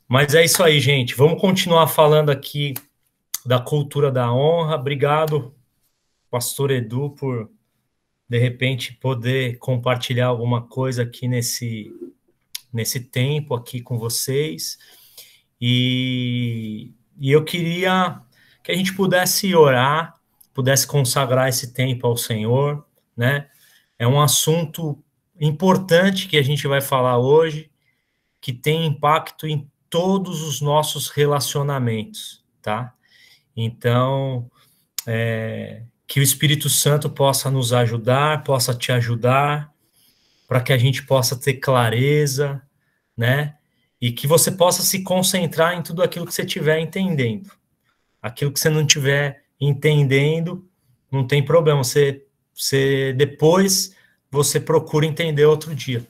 Mas é isso aí, gente. Vamos continuar falando aqui da cultura da honra. Obrigado, Pastor Edu, por de repente poder compartilhar alguma coisa aqui nesse tempo aqui com vocês. E eu queria que a gente pudesse orar, pudesse consagrar esse tempo ao Senhor, né? É um assunto importante que a gente vai falar hoje, que tem impacto em todos os nossos relacionamentos, tá? Então, que o Espírito Santo possa nos ajudar, possa te ajudar, para que a gente possa ter clareza, né? E que você possa se concentrar em tudo aquilo que você estiver entendendo. Aquilo que você não estiver entendendo, não tem problema. Você depois você procura entender outro dia.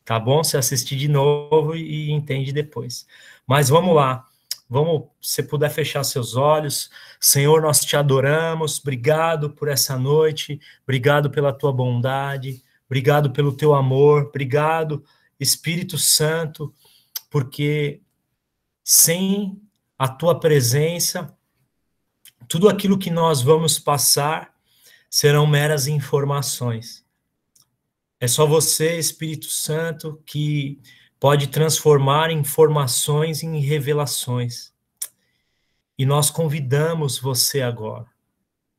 Tá bom? Você assiste de novo e entende depois. Mas vamos lá. Vamos, se você puder fechar seus olhos. Senhor, nós te adoramos. Obrigado por essa noite. Obrigado pela tua bondade. Obrigado pelo teu amor. Obrigado, Espírito Santo, porque sem a tua presença, tudo aquilo que nós vamos passar serão meras informações. É só você, Espírito Santo, que pode transformar informações em revelações. E nós convidamos você agora.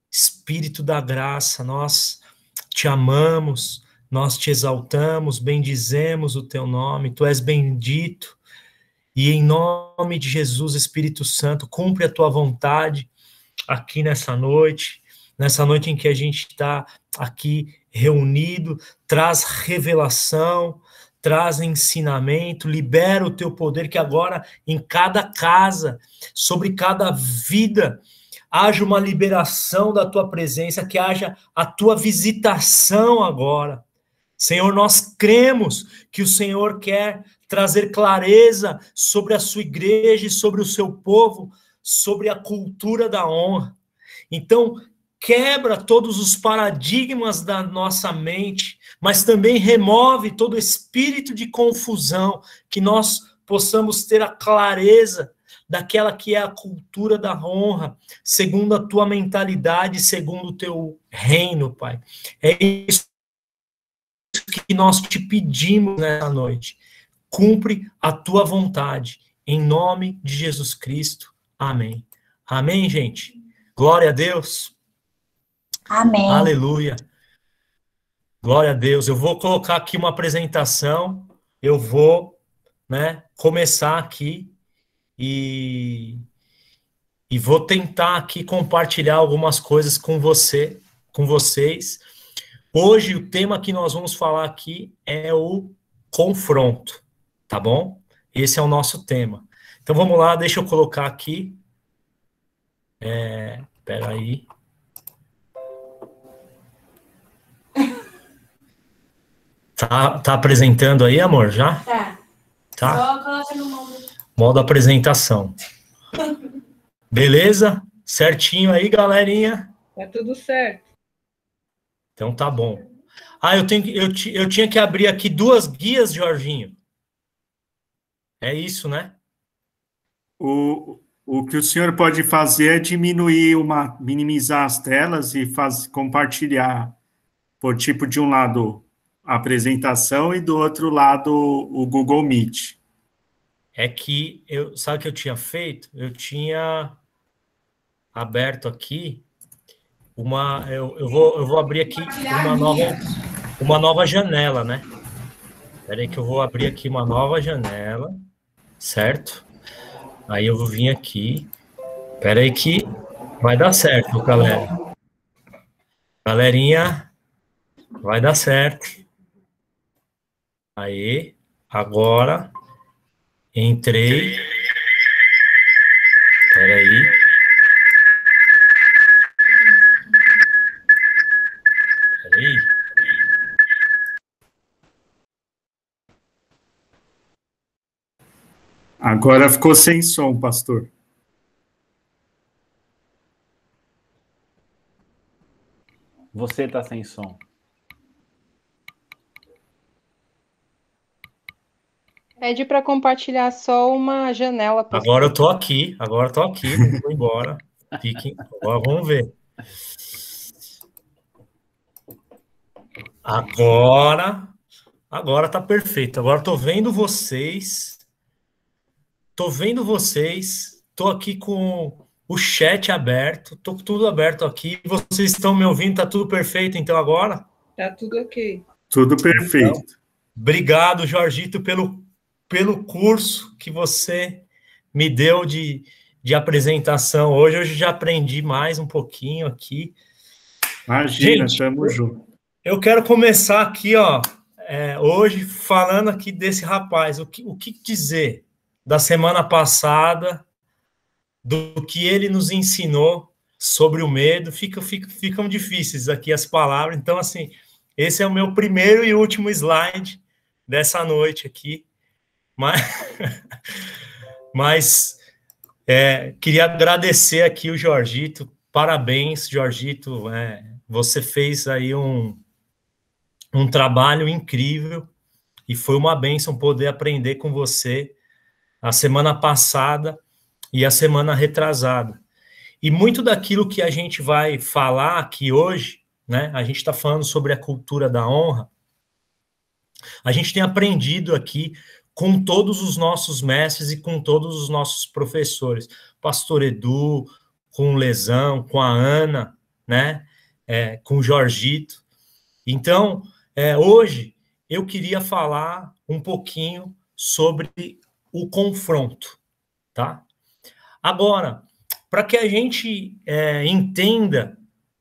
Espírito da graça, nós te amamos, nós te exaltamos, bendizemos o teu nome, tu és bendito. E em nome de Jesus, Espírito Santo, cumpre a tua vontade aqui nessa noite em que a gente está aqui reunido, traz revelação, traz ensinamento, libera o teu poder, que agora em cada casa, sobre cada vida, haja uma liberação da tua presença, que haja a tua visitação agora. Senhor, nós cremos que o Senhor quer trazer clareza sobre a sua igreja e sobre o seu povo, sobre a cultura da honra. Então, quebra todos os paradigmas da nossa mente, mas também remove todo espírito de confusão, que nós possamos ter a clareza daquela que é a cultura da honra, segundo a tua mentalidade, segundo o teu reino, Pai. É isso que nós te pedimos nessa noite. Cumpre a tua vontade, em nome de Jesus Cristo. Amém. Amém, gente? Glória a Deus. Amém. Aleluia. Glória a Deus. Eu vou colocar aqui uma apresentação. Eu vou, né, começar aqui e vou tentar aqui compartilhar algumas coisas com você, com vocês. Hoje o tema que nós vamos falar aqui é o confronto, tá bom? Esse é o nosso tema. Então vamos lá, deixa eu colocar aqui. Espera aí. Tá apresentando aí, amor, já? Tá. Tá? Só coloca no modo. Modo apresentação. Beleza? Certinho aí, galerinha? Tá tudo certo. Então tá bom. Eu tinha que abrir aqui duas guias, Jorginho. É isso, né? O que o senhor pode fazer é minimizar as telas e compartilhar por tipo de um lado a apresentação e do outro lado o Google Meet. É que sabe o que eu tinha feito? Eu tinha aberto aqui eu vou abrir aqui uma nova janela, né? Espera aí que eu vou abrir aqui uma nova janela, certo? Aí eu vou vir aqui. Espera aí que vai dar certo, galera. Galerinha, vai dar certo. Aí, agora entrei. Espera aí. Espera aí. Agora ficou sem som, pastor. Você está sem som. Pede para compartilhar só uma janela. Agora eu tô aqui, não vou embora. Fiquem, agora vamos ver. Agora tá perfeito. Agora tô vendo vocês. Tô aqui com o chat aberto, tô com tudo aberto aqui. Vocês estão me ouvindo? Tá tudo perfeito então agora? Tá tudo ok. Tudo perfeito. Então, obrigado, Jorgito, pelo curso que você me deu de apresentação hoje. Hoje já aprendi mais um pouquinho aqui. Imagina, estamos juntos. Eu quero começar aqui, ó, hoje falando aqui desse rapaz. O que dizer da semana passada, do que ele nos ensinou sobre o medo? Ficam difíceis aqui as palavras. Então, assim, esse é o meu primeiro e último slide dessa noite aqui. Mas queria agradecer aqui o Jorgito. Parabéns, Jorgito. Você fez aí um trabalho incrível e foi uma bênção poder aprender com você a semana passada e a semana retrasada. E muito daquilo que a gente vai falar aqui hoje, né? A gente está falando sobre a cultura da honra. A gente tem aprendido aqui com todos os nossos mestres e com todos os nossos professores. Pastor Edu, com o Lesão, com a Ana, né? Com o Jorgito. Então, hoje eu queria falar um pouquinho sobre o confronto, tá? Agora, para que a gente entenda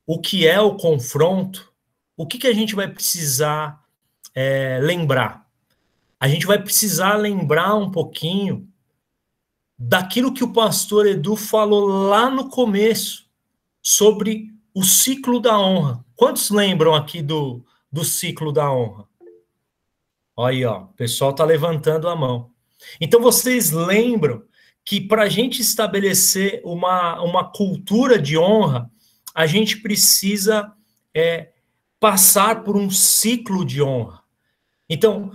o que é o confronto, o que a gente vai precisar lembrar? A gente vai precisar lembrar um pouquinho daquilo que o pastor Edu falou lá no começo, sobre o ciclo da honra. Quantos lembram aqui do ciclo da honra? Olha aí, ó, o pessoal está levantando a mão. Então, vocês lembram que para a gente estabelecer uma cultura de honra, a gente precisa passar por um ciclo de honra. Então,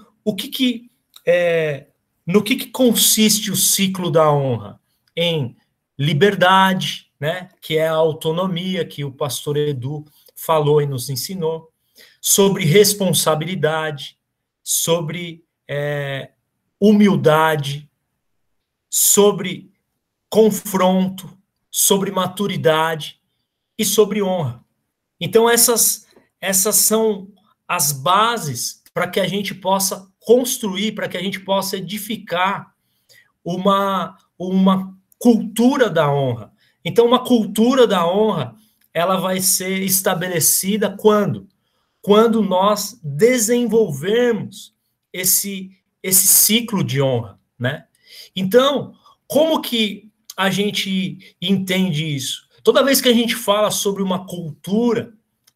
no que consiste o ciclo da honra? Em liberdade, né, que é a autonomia que o pastor Edu falou e nos ensinou, sobre responsabilidade, sobre humildade, sobre confronto, sobre maturidade e sobre honra. Então, essas são as bases para que a gente possa construir, para que a gente possa edificar uma cultura da honra. Então, uma cultura da honra, ela vai ser estabelecida quando? Quando nós desenvolvermos esse ciclo de honra, né? Então, como que a gente entende isso? Toda vez que a gente fala sobre uma cultura,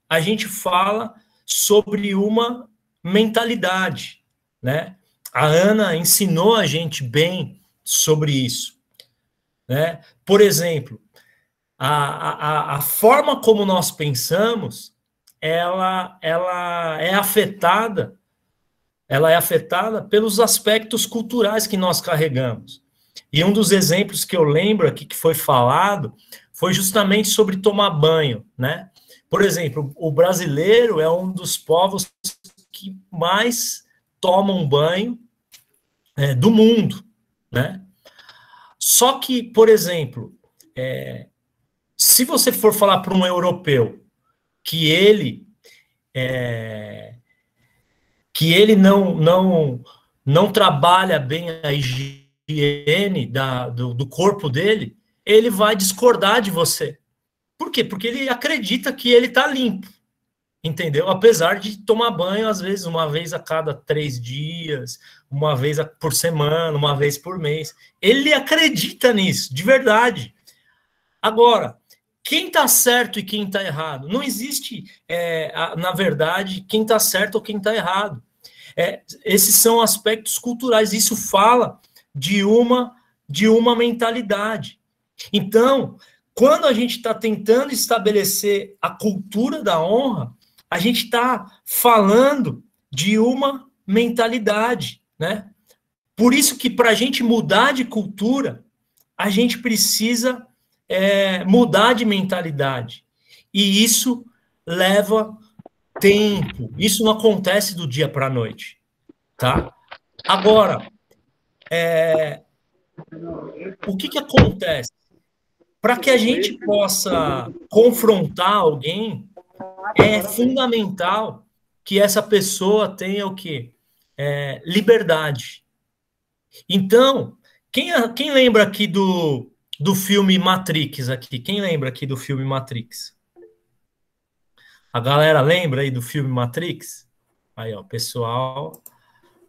a gente fala sobre uma mentalidade, né? A Ana ensinou a gente bem sobre isso, né? Por exemplo, a forma como nós pensamos, ela é afetada pelos aspectos culturais que nós carregamos. E um dos exemplos que eu lembro aqui que foi falado foi justamente sobre tomar banho, né? Por exemplo, o brasileiro é um dos povos que mais tomam banho do mundo, né? Só que, por exemplo, se você for falar para um europeu que ele não trabalha bem a higiene do corpo dele, ele vai discordar de você. Por quê? Porque ele acredita que ele está limpo, entendeu? Apesar de tomar banho, às vezes, uma vez a cada 3 dias, uma vez por semana, uma vez por mês. Ele acredita nisso, de verdade. Agora, quem está certo e quem está errado? Não existe, na verdade, quem está certo ou quem está errado. Esses são aspectos culturais. Isso fala de uma mentalidade. Então, quando a gente está tentando estabelecer a cultura da honra, a gente está falando de uma mentalidade, né? Por isso que para a gente mudar de cultura, a gente precisa mudar de mentalidade. E isso leva tempo. Isso não acontece do dia para a noite, tá? Agora, o que acontece? Para que a gente possa confrontar alguém, é fundamental que essa pessoa tenha o quê? Liberdade. Então, quem lembra aqui do filme Matrix aqui? Quem lembra aqui do filme Matrix? A galera lembra aí do filme Matrix? Aí, ó, o pessoal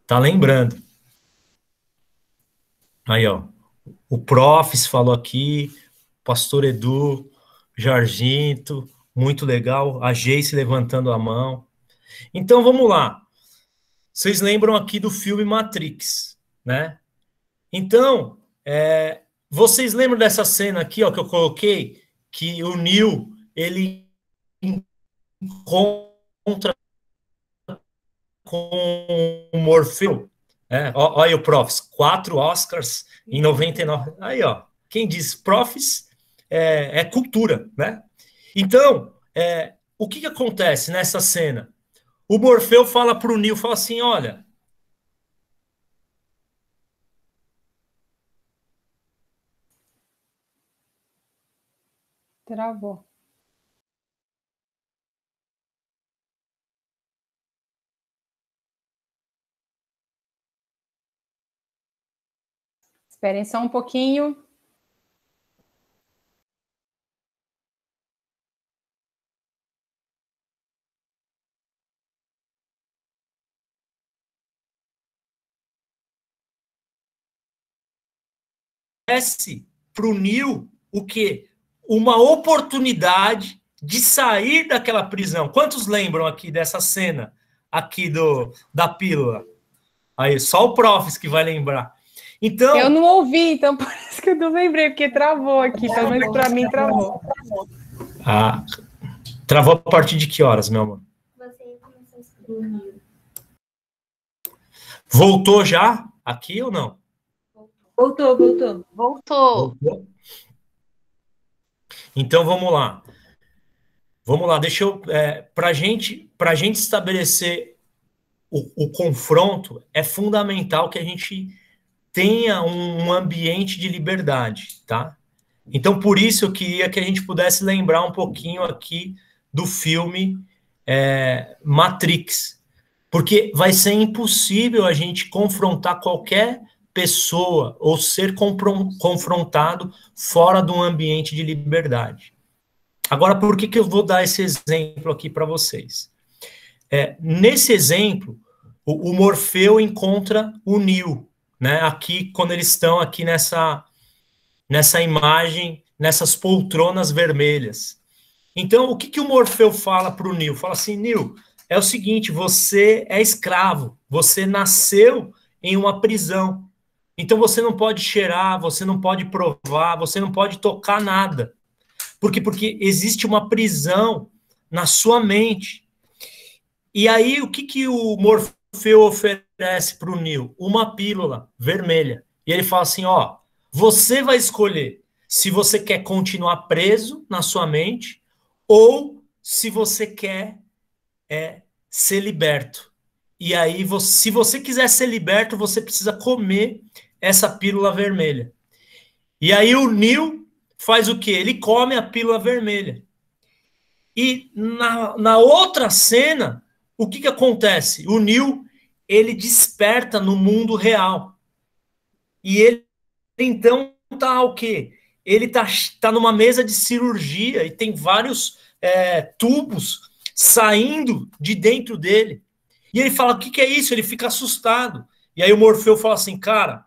tá lembrando. Aí, ó, o Profs falou aqui, Pastor Edu, Jarginto, muito legal, a Geice levantando a mão. Então, vamos lá. Vocês lembram aqui do filme Matrix, né? Então, vocês lembram dessa cena aqui, ó, que eu coloquei, que o Neo, ele encontra com o Morfeu, olha aí o Profs, 4 Oscars em 99. Aí, ó, quem diz Profs é cultura, né? Então, o que acontece nessa cena? O Morfeu fala para o Neo, fala assim, olha... Travou. Esperem só um pouquinho. Para o Neo o quê? Uma oportunidade de sair daquela prisão. Quantos lembram aqui dessa cena aqui da pílula? Aí, só o Profs que vai lembrar. Então, eu não ouvi, então por isso que eu não lembrei, porque travou aqui, pelo menos para mim travou. Travou a partir de que horas, meu amor? Você começou a escrever. Voltou já aqui ou não? Voltou. Então, vamos lá. Vamos lá, deixa eu... para gente estabelecer o confronto, é fundamental que a gente tenha um ambiente de liberdade, tá? Então, por isso eu queria que a gente pudesse lembrar um pouquinho aqui do filme Matrix, porque vai ser impossível a gente confrontar qualquer pessoa ou ser confrontado fora de um ambiente de liberdade. Agora, por que eu vou dar esse exemplo aqui para vocês? Nesse exemplo, o Morfeu encontra o Neo, né? Aqui, quando eles estão aqui nessa imagem, nessas poltronas vermelhas. Então, o que o Morfeu fala para o Neo? Fala assim, Neo, é o seguinte, você é escravo, você nasceu em uma prisão. Então, você não pode cheirar, você não pode provar, você não pode tocar nada. Por quê? Porque existe uma prisão na sua mente. E aí, o que o Morfeu oferece para o Neo? Uma pílula vermelha. E ele fala assim, ó, você vai escolher se você quer continuar preso na sua mente ou se você quer ser liberto. E aí, se você quiser ser liberto, você precisa comer essa pílula vermelha. E aí o Neo faz o quê? Ele come a pílula vermelha. E na outra cena, o que acontece? O Neo, ele desperta no mundo real. E ele, então, tá o quê? Ele tá numa mesa de cirurgia e tem vários tubos saindo de dentro dele. E ele fala, o que é isso? Ele fica assustado. E aí o Morfeu fala assim, cara,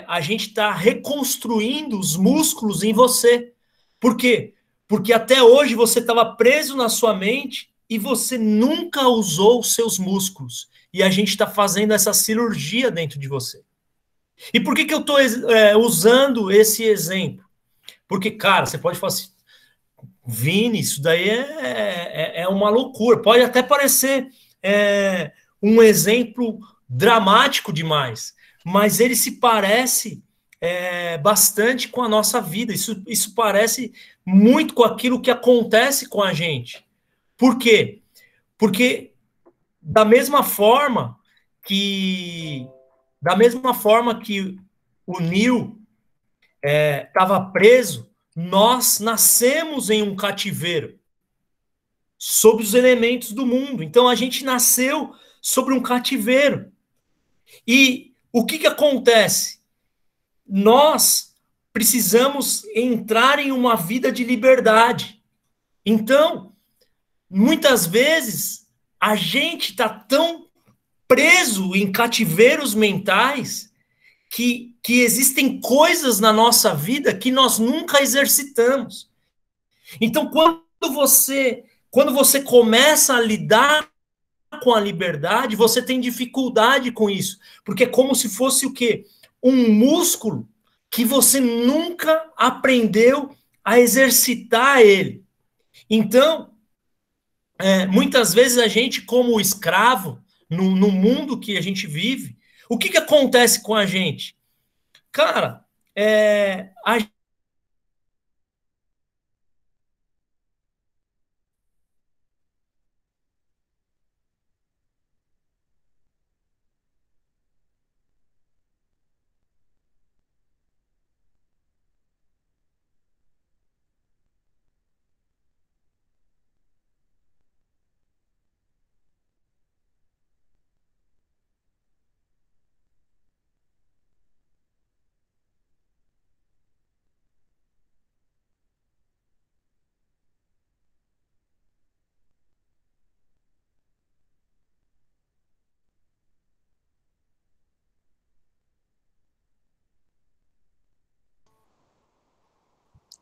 a gente está reconstruindo os músculos em você. Por quê? Porque até hoje você estava preso na sua mente e você nunca usou os seus músculos. E a gente está fazendo essa cirurgia dentro de você. E por que eu estou usando esse exemplo? Porque, cara, você pode falar assim, Vini, isso daí é uma loucura. Pode até parecer um exemplo dramático demais. mas ele se parece bastante com a nossa vida. Isso parece muito com aquilo que acontece com a gente. Por quê? Porque da mesma forma que o Nil estava preso, nós nascemos em um cativeiro, sob os elementos do mundo. Então a gente nasceu sobre um cativeiro. E o que acontece? Nós precisamos entrar em uma vida de liberdade. Então, muitas vezes, a gente está tão preso em cativeiros mentais que existem coisas na nossa vida que nós nunca exercitamos. Então, quando você começa a lidar com a liberdade, você tem dificuldade com isso, porque é como se fosse o quê? Um músculo que você nunca aprendeu a exercitar ele. Então, muitas vezes a gente, como escravo, no mundo que a gente vive, o que acontece com a gente? Cara, a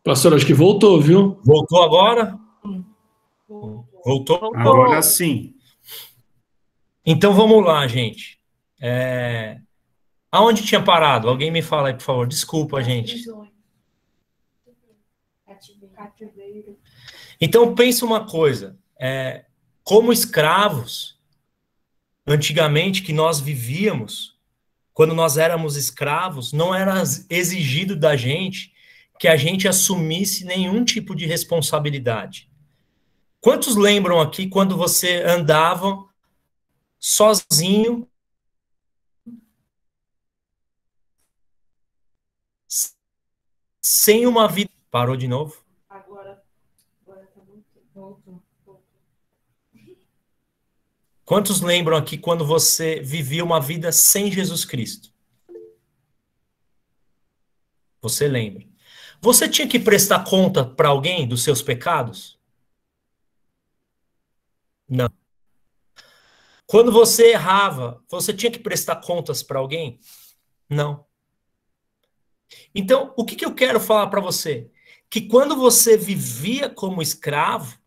Pastor, acho que voltou, viu? Voltou agora? Voltou? Agora sim. Então vamos lá, gente. Aonde tinha parado? Alguém me fala aí, por favor. Desculpa, gente. Cativeiro. Então pensa uma coisa. Como escravos, antigamente que nós vivíamos, quando nós éramos escravos, não era exigido da gente que a gente assumisse nenhum tipo de responsabilidade. Quantos lembram aqui quando você andava sozinho, sem uma vida... Parou de novo? Agora tá muito. Voltou. Quantos lembram aqui quando você vivia uma vida sem Jesus Cristo? Você lembra? Você tinha que prestar conta para alguém dos seus pecados? Não. Quando você errava, você tinha que prestar contas para alguém? Não. Então, o que eu quero falar para você? Que quando você vivia como escravo,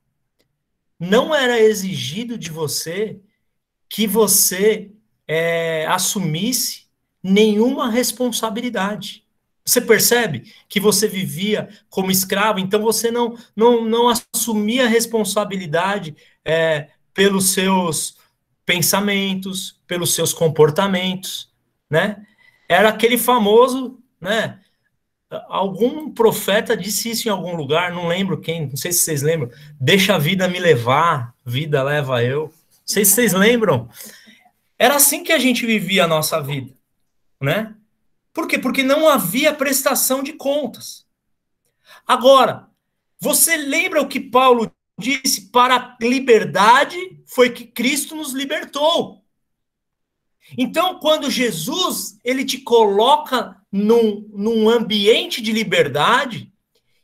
não era exigido de você que você assumisse nenhuma responsabilidade. Você percebe que você vivia como escravo, então você não assumia responsabilidade pelos seus pensamentos, pelos seus comportamentos, né? Era aquele famoso, né? Algum profeta disse isso em algum lugar, não lembro quem, não sei se vocês lembram, deixa a vida me levar, vida leva eu. Não sei se vocês lembram. Era assim que a gente vivia a nossa vida, né? Por quê? Porque não havia prestação de contas. Agora, você lembra o que Paulo disse? Para a liberdade foi que Cristo nos libertou. Então, quando Jesus ele te coloca num ambiente de liberdade,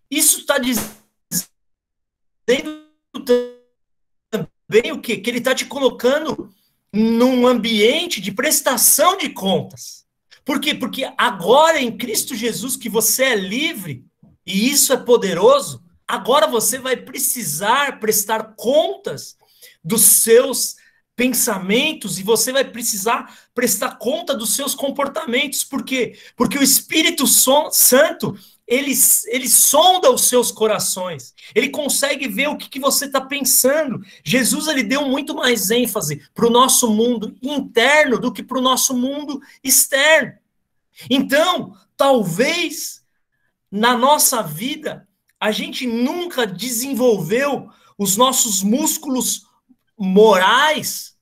isso está dizendo também o quê? Que ele está te colocando num ambiente de prestação de contas. Por quê? Porque agora em Cristo Jesus que você é livre, e isso é poderoso, agora você vai precisar prestar contas dos seus pensamentos e você vai precisar prestar conta dos seus comportamentos. Por quê? Porque o Espírito Santo, ele sonda os seus corações. Ele consegue ver o que você está pensando. Jesus, ele deu muito mais ênfase para o nosso mundo interno do que para o nosso mundo externo. Então, talvez na nossa vida a gente nunca desenvolveu os nossos músculos morais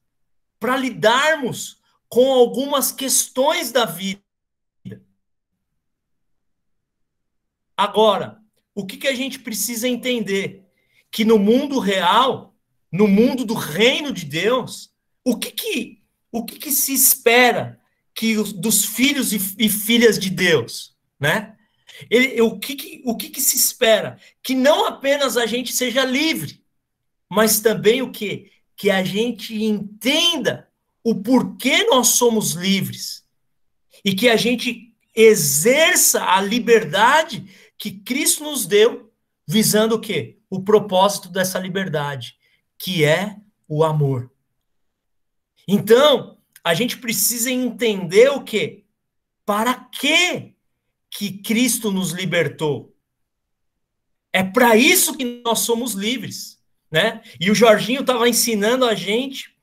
para lidarmos com algumas questões da vida. Agora, o que a gente precisa entender? Que no mundo real, no mundo do reino de Deus, o que se espera dos filhos e filhas de Deus, né? O que se espera? Que não apenas a gente seja livre, mas também o quê? Que a gente entenda o porquê nós somos livres e que a gente exerça a liberdade que Cristo nos deu, visando o quê? O propósito dessa liberdade, que é o amor. Então, a gente precisa entender o quê? Para que Cristo nos libertou? É para isso que nós somos livres, né? E o Jorginho estava ensinando a gente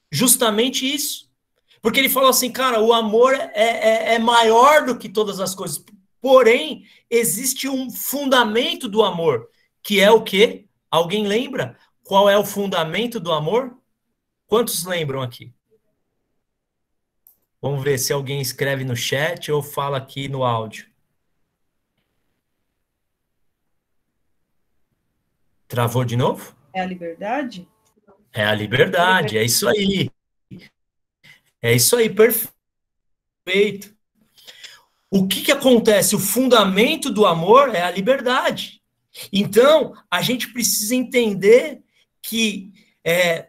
justamente isso. Porque ele falou assim, cara, o amor é maior do que todas as coisas. Porém, existe um fundamento do amor, que é o quê? Alguém lembra qual é o fundamento do amor? Quantos lembram aqui? Vamos ver se alguém escreve no chat ou fala aqui no áudio. Travou de novo? É a liberdade? É a liberdade, é isso aí. É isso aí, perfeito. O que acontece? O fundamento do amor é a liberdade. Então, a gente precisa entender que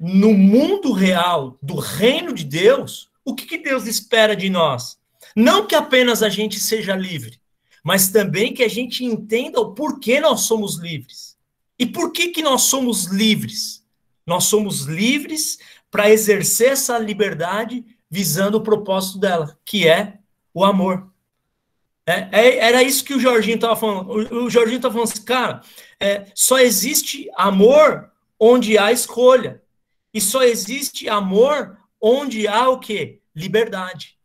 no mundo real do reino de Deus, o que Deus espera de nós? Não que apenas a gente seja livre, mas também que a gente entenda o porquê nós somos livres. E por que nós somos livres? Nós somos livres para exercer essa liberdade visando o propósito dela, que é o amor. Era isso que o Jorginho estava falando. O Jorginho estava falando assim, cara, só existe amor onde há escolha. E só existe amor onde há o quê? Liberdade.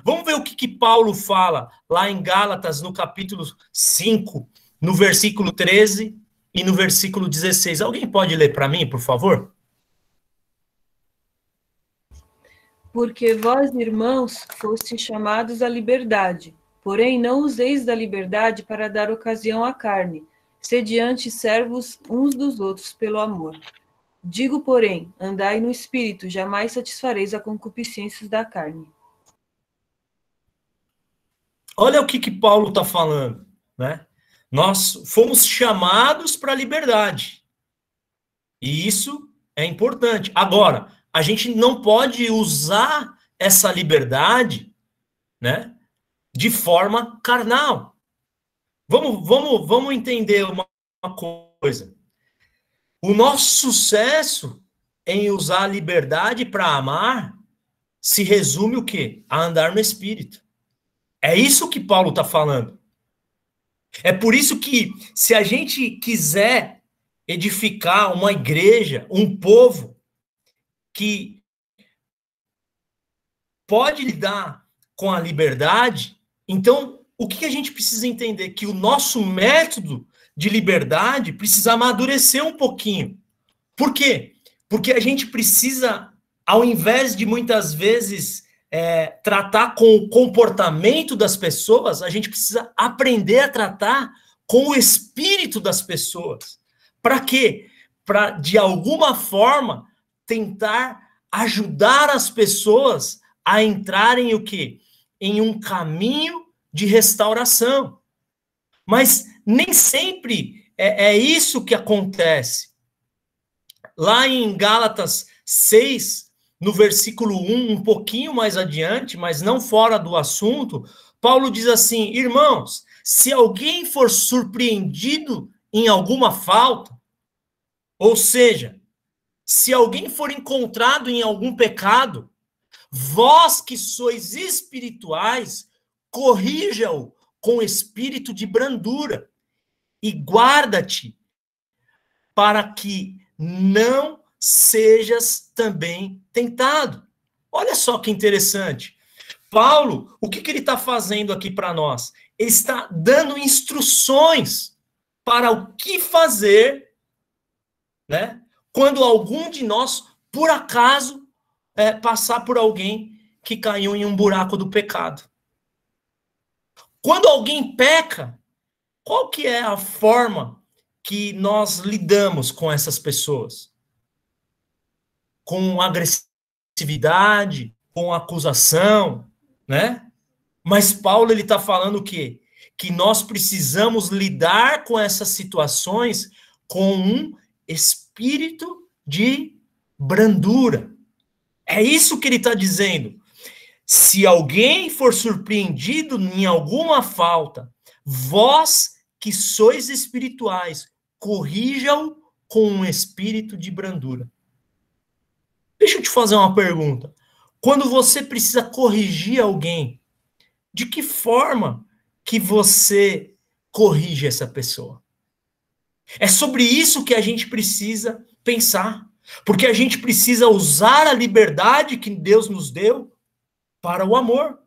Vamos ver o que Paulo fala lá em Gálatas, no capítulo 5, no versículo 13 e no versículo 16. Alguém pode ler para mim, por favor? Porque vós, irmãos, fostes chamados à liberdade, porém não useis da liberdade para dar ocasião à carne, sede antes servos uns dos outros pelo amor. Digo, porém, andai no Espírito, jamais satisfareis a concupiscência da carne. Olha o que Paulo está falando, né? Nós fomos chamados para a liberdade. E isso é importante. Agora, a gente não pode usar essa liberdade, né, de forma carnal. Vamos entender uma coisa. O nosso sucesso em usar a liberdade para amar se resume o quê? A andar no Espírito. É isso que Paulo está falando. É por isso que, se a gente quiser edificar uma igreja, um povo que pode lidar com a liberdade, então o que a gente precisa entender? Que o nosso método de liberdade precisa amadurecer um pouquinho. Por quê? Porque a gente precisa, ao invés de muitas vezes tratar com o comportamento das pessoas, a gente precisa aprender a tratar com o espírito das pessoas. Para quê? Para, de alguma forma, tentar ajudar as pessoas a entrarem o quê? Em um caminho de restauração. Mas nem sempre é isso que acontece. Lá em Gálatas 6, no versículo 1, um pouquinho mais adiante, mas não fora do assunto, Paulo diz assim, irmãos, se alguém for surpreendido em alguma falta, ou seja, se alguém for encontrado em algum pecado, vós que sois espirituais, corrija-o com espírito de brandura e guarda-te para que não sejas também tentado. Olha só que interessante. Paulo, o que ele está fazendo aqui para nós? Ele está dando instruções para o que fazer, né, quando algum de nós, por acaso, passar por alguém que caiu em um buraco do pecado. Quando alguém peca, qual que é a forma que nós lidamos com essas pessoas? Com agressividade, com acusação, né? Mas Paulo, ele está falando o quê? Que nós precisamos lidar com essas situações com um espírito de brandura. É isso que ele está dizendo. Se alguém for surpreendido em alguma falta, vós que sois espirituais, corrija-o com um espírito de brandura. Deixa eu te fazer uma pergunta. Quando você precisa corrigir alguém, de que forma que você corrige essa pessoa? É sobre isso que a gente precisa pensar. Porque a gente precisa usar a liberdade que Deus nos deu para o amor.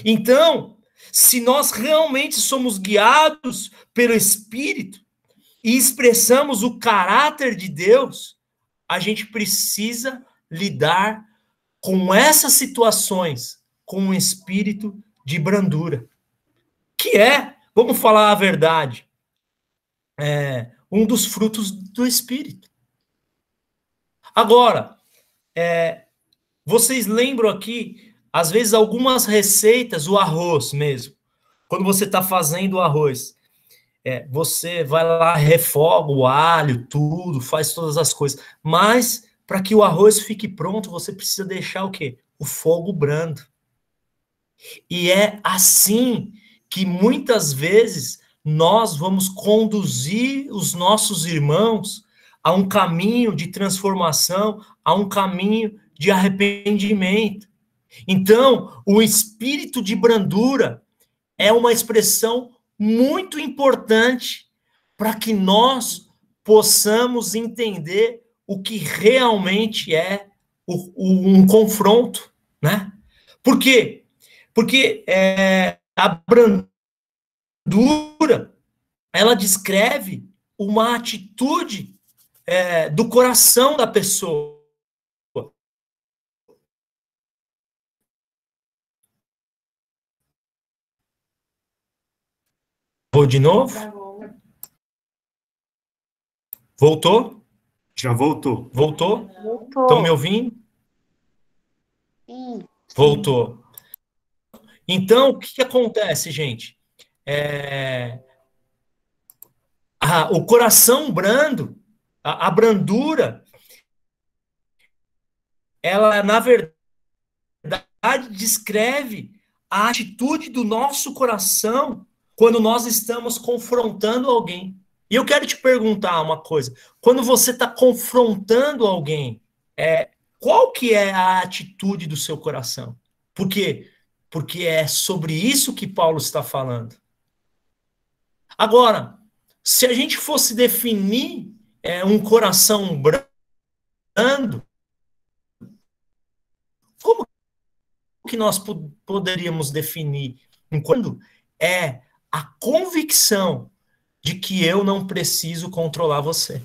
Então, se nós realmente somos guiados pelo Espírito e expressamos o caráter de Deus, a gente precisa lidar com essas situações com um espírito de brandura. Que vamos falar a verdade, um dos frutos do Espírito. Agora, vocês lembram aqui, às vezes, algumas receitas, o arroz mesmo. Quando você está fazendo o arroz, você vai lá, refoga o alho, tudo, faz todas as coisas. Mas, para que o arroz fique pronto, você precisa deixar o quê? O fogo brando. E é assim que, muitas vezes, nós vamos conduzir os nossos irmãos a um caminho de transformação, a um caminho de arrependimento. Então, o espírito de brandura é uma expressão muito importante para que nós possamos entender o que realmente é um confronto, né? Por quê? Porque a brandura, ela descreve uma atitude do coração da pessoa. Vou de novo? Voltou? Já voltou. Voltou? Voltou. Estão me ouvindo? Sim. Voltou. Então, o que acontece, gente? O coração brando, a brandura, ela, na verdade, descreve a atitude do nosso coração quando nós estamos confrontando alguém. E eu quero te perguntar uma coisa. Quando você está confrontando alguém, qual que é a atitude do seu coração? Por quê? Porque é sobre isso que Paulo está falando. Agora, se a gente fosse definir um coração brando, como que nós poderíamos definir? Quando é a convicção de que eu não preciso controlar você.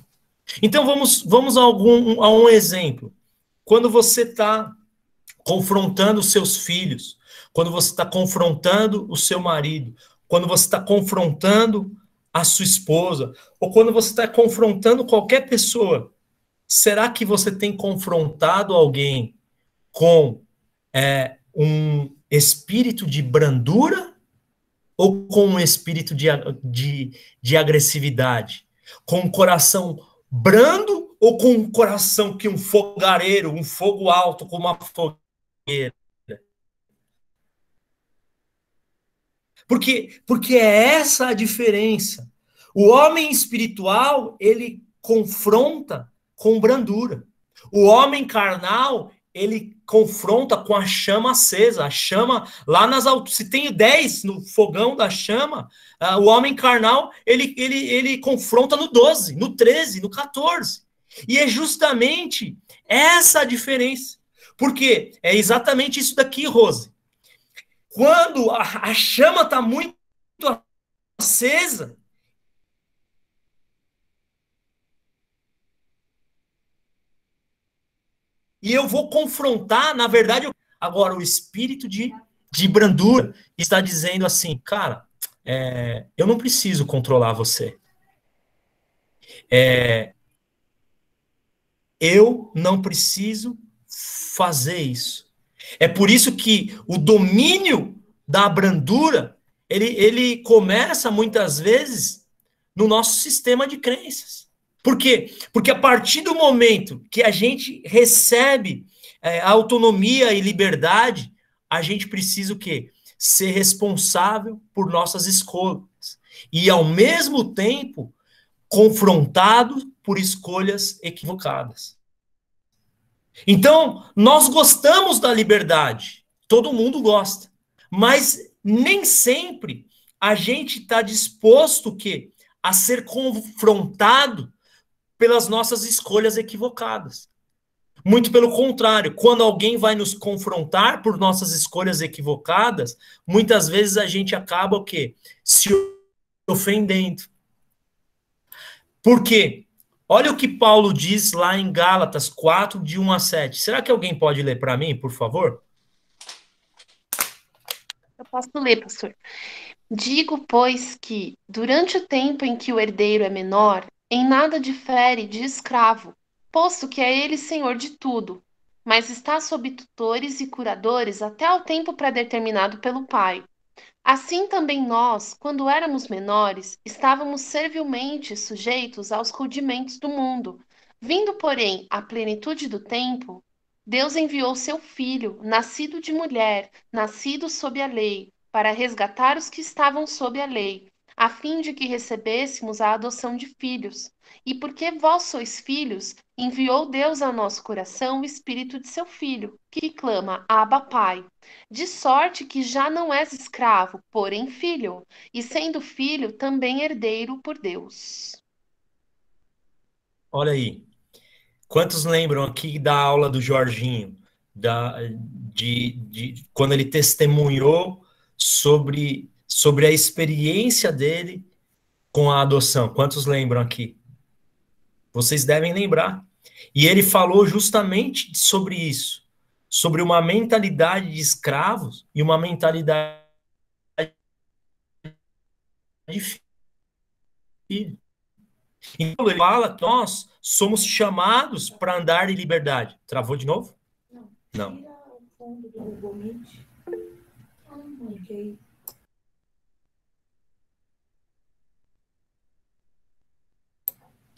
Então, vamos a um exemplo. Quando você está confrontando os seus filhos, quando você está confrontando o seu marido, quando você está confrontando a sua esposa, ou quando você está confrontando qualquer pessoa, será que você tem confrontado alguém com um espírito de brandura ou com um espírito de agressividade? Com um coração brando ou com um coração que um fogareiro, um fogo alto, como uma fogueira? Porque é essa a diferença. O homem espiritual, ele confronta com brandura. O homem carnal, ele confronta com a chama acesa. A chama lá nas alturas. Se tem 10 no fogão da chama, o homem carnal, ele confronta no 12, no 13, no 14. E é justamente essa a diferença. Porque é exatamente isso daqui, Rose. quando a chama está muito acesa, e eu vou confrontar, na verdade, agora o espírito de brandura está dizendo assim, cara, eu não preciso controlar você. Eu não preciso fazer isso. É por isso que o domínio da brandura, ele começa muitas vezes no nosso sistema de crenças. Por quê? Porque a partir do momento que a gente recebe autonomia e liberdade, a gente precisa o quê? Ser responsável por nossas escolhas. E, ao mesmo tempo, confrontado por escolhas equivocadas. Então, nós gostamos da liberdade. Todo mundo gosta. Mas nem sempre a gente está disposto a ser confrontado pelas nossas escolhas equivocadas. Muito pelo contrário, quando alguém vai nos confrontar por nossas escolhas equivocadas, muitas vezes a gente acaba o quê? Se ofendendo. Por quê? Olha o que Paulo diz lá em Gálatas 4, de 1 a 7. Será que alguém pode ler para mim, por favor? Eu posso ler, pastor. Digo, pois, que, durante o tempo em que o herdeiro é menor, em nada difere de escravo, posto que é ele senhor de tudo, mas está sob tutores e curadores até ao tempo pré-determinado pelo Pai. Assim também nós, quando éramos menores, estávamos servilmente sujeitos aos rudimentos do mundo. Vindo, porém, à plenitude do tempo, Deus enviou seu Filho, nascido de mulher, nascido sob a lei, para resgatar os que estavam sob a lei, a fim de que recebêssemos a adoção de filhos. E porque vós sois filhos, enviou Deus ao nosso coração o Espírito de seu Filho, que clama, Abba, Pai. De sorte que já não és escravo, porém filho, e sendo filho, também herdeiro por Deus. Olha aí. Quantos lembram aqui da aula do Jorginho, quando ele testemunhou sobre a experiência dele com a adoção? Quantos lembram aqui? Vocês devem lembrar. E ele falou justamente sobre isso, sobre uma mentalidade de escravos e uma mentalidade de filho. Então ele fala que nós somos chamados para andar em liberdade. Travou de novo? Não.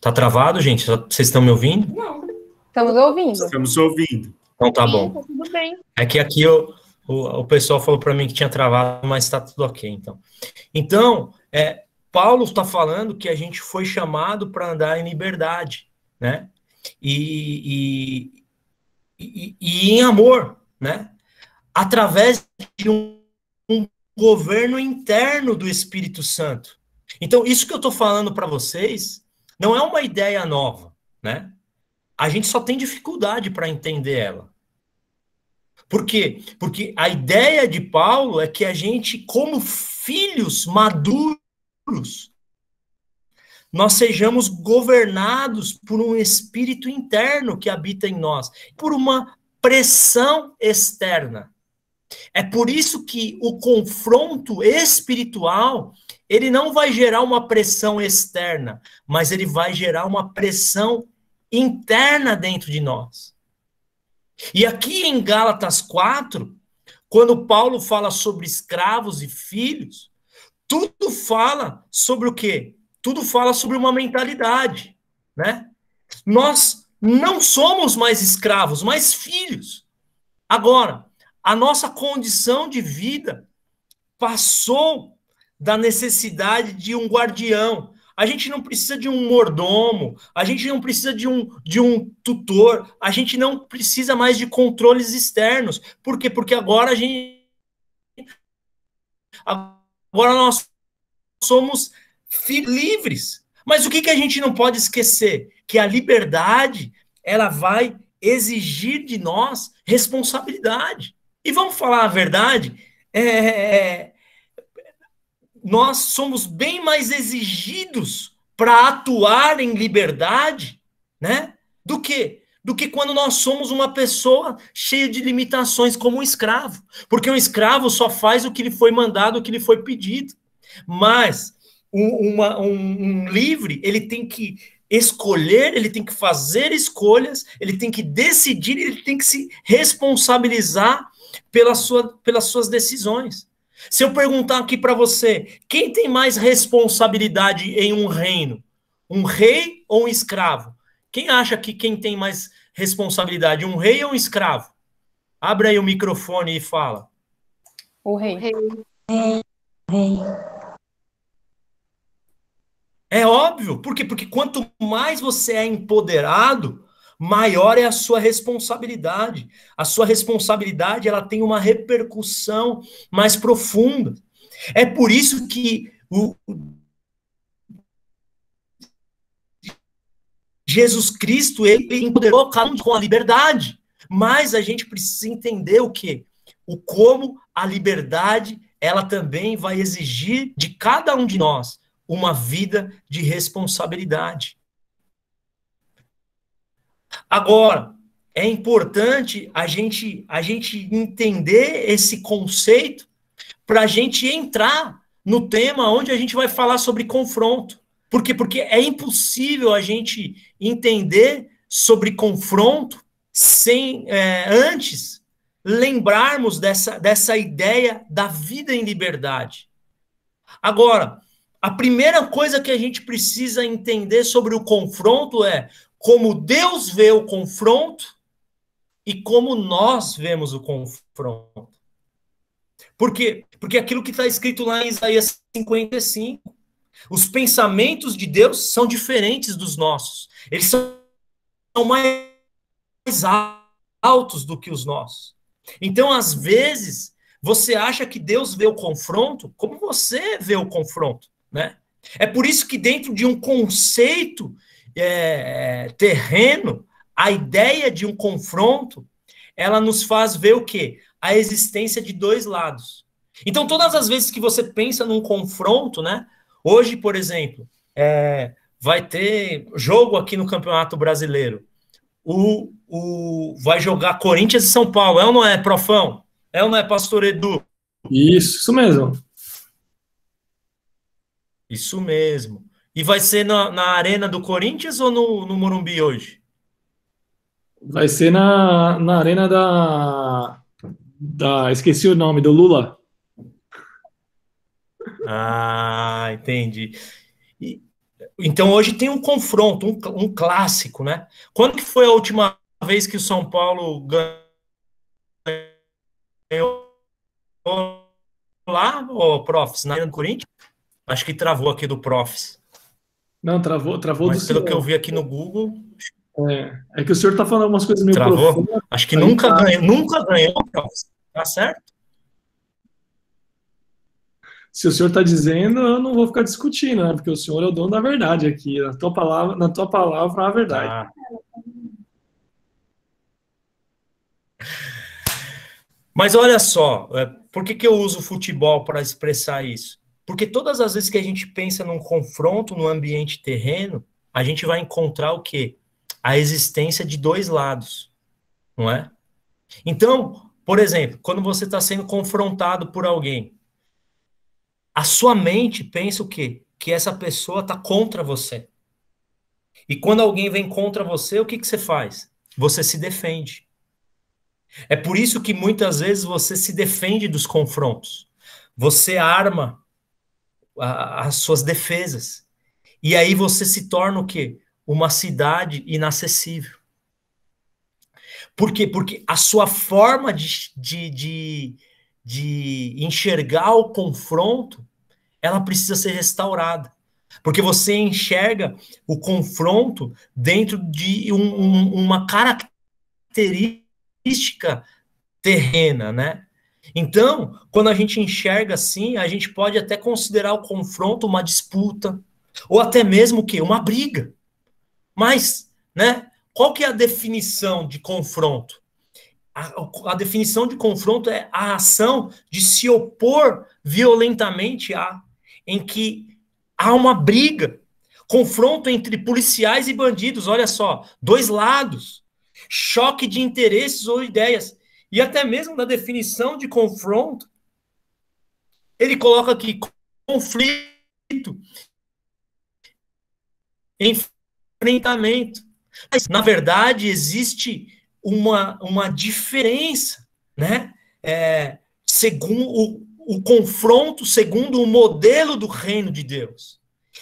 Tá travado, gente? Vocês estão me ouvindo? Não. Estamos ouvindo. Estamos ouvindo. Então tá Sim, bom. tá tudo bem. É que aqui o pessoal falou para mim que tinha travado, mas está tudo ok, então. Então, Paulo está falando que a gente foi chamado para andar em liberdade, né? E em amor, né? Através de um governo interno do Espírito Santo. Então, isso que eu estou falando para vocês não é uma ideia nova, né? A gente só tem dificuldade para entender ela. Por quê? Porque a ideia de Paulo é que a gente, como filhos maduros, nós sejamos governados por um espírito interno que habita em nós, por uma pressão externa. É por isso que o confronto espiritual, ele não vai gerar uma pressão externa, mas ele vai gerar uma pressão interna dentro de nós. E aqui em Gálatas 4, quando Paulo fala sobre escravos e filhos, tudo fala sobre o quê? Tudo fala sobre uma mentalidade, né? Nós não somos mais escravos, mas filhos. Agora, a nossa condição de vida passou da necessidade de um guardião. A gente não precisa de um mordomo, a gente não precisa de um tutor, a gente não precisa mais de controles externos. Por quê? Porque agora nós somos livres. Mas o que a gente não pode esquecer? Que a liberdade, ela vai exigir de nós responsabilidade. E vamos falar a verdade, nós somos bem mais exigidos para atuar em liberdade, né, do que quando nós somos uma pessoa cheia de limitações como um escravo. Porque um escravo só faz o que lhe foi mandado, o que lhe foi pedido. Mas um livre, ele tem que escolher, ele tem que fazer escolhas, ele tem que decidir, ele tem que se responsabilizar pelas suas decisões. Se eu perguntar aqui para você, quem tem mais responsabilidade em um reino? Um rei ou um escravo? Quem acha que quem tem mais responsabilidade, um rei ou um escravo? Abre aí o microfone e fala. O rei. É óbvio. Por quê? Porque quanto mais você é empoderado, maior é a sua responsabilidade. A sua responsabilidade, ela tem uma repercussão mais profunda. É por isso que Jesus Cristo, ele empoderou cada um com a liberdade. Mas a gente precisa entender o quê? O como a liberdade, ela também vai exigir de cada um de nós uma vida de responsabilidade. Agora, é importante a gente entender esse conceito para a gente entrar no tema onde a gente vai falar sobre confronto. Por quê? Porque é impossível a gente entender sobre confronto sem antes lembrarmos dessa ideia da vida em liberdade. Agora, a primeira coisa que a gente precisa entender sobre o confronto é como Deus vê o confronto e como nós vemos o confronto. Por quê? Porque aquilo que está escrito lá em Isaías 55, os pensamentos de Deus são diferentes dos nossos. Eles são mais altos do que os nossos. Então, às vezes, você acha que Deus vê o confronto como você vê o confronto, né? É por isso que dentro de um conceito terreno, a ideia de um confronto, ela nos faz ver o quê? A existência de dois lados. Então, todas as vezes que você pensa num confronto, né? Hoje, por exemplo, vai ter jogo aqui no Campeonato Brasileiro. Vai jogar Corinthians e São Paulo. É ou não é, Profão? É ou não é, Pastor Edu? Isso mesmo. Isso mesmo. E vai ser na Arena do Corinthians ou no Morumbi hoje? Vai ser na arena esqueci o nome, do Lula. Ah, entendi. Então hoje tem um confronto, um clássico, né? Quando que foi a última vez que o São Paulo ganhou lá, Profs, na Arena do Corinthians? Acho que travou aqui do Profs. Não, travou Mas do pelo senhor. que eu vi aqui no Google... É que o senhor está falando algumas coisas meio travou. profundas. Acho que nunca ganhou, Profs. Tá certo? Se o senhor está dizendo, eu não vou ficar discutindo, né? Porque o senhor é o dono da verdade aqui. Na tua palavra há a verdade. Tá. Mas olha só, por que eu uso o futebol para expressar isso? Porque todas as vezes que a gente pensa num confronto no ambiente terreno, a gente vai encontrar o quê? A existência de dois lados, não é? Então, por exemplo, quando você está sendo confrontado por alguém, a sua mente pensa o quê? Que essa pessoa está contra você. E quando alguém vem contra você, o que você faz? Você se defende. É por isso que muitas vezes você se defende dos confrontos. Você arma as suas defesas. E aí você se torna o quê? Uma cidade inacessível. Por quê? Porque a sua forma de enxergar o confronto, ela precisa ser restaurada. Porque você enxerga o confronto dentro de uma característica terrena, né? Então, quando a gente enxerga assim, a gente pode até considerar o confronto uma disputa, ou até mesmo o quê? Uma briga. Mas, né, qual que é a definição de confronto? A definição de confronto é a ação de se opor violentamente em que há uma briga, confronto entre policiais e bandidos, olha só, dois lados, choque de interesses ou ideias. E até mesmo na definição de confronto, ele coloca aqui conflito, enfrentamento. Mas, na verdade, existe uma diferença, né? Segundo o confronto, segundo o modelo do reino de Deus.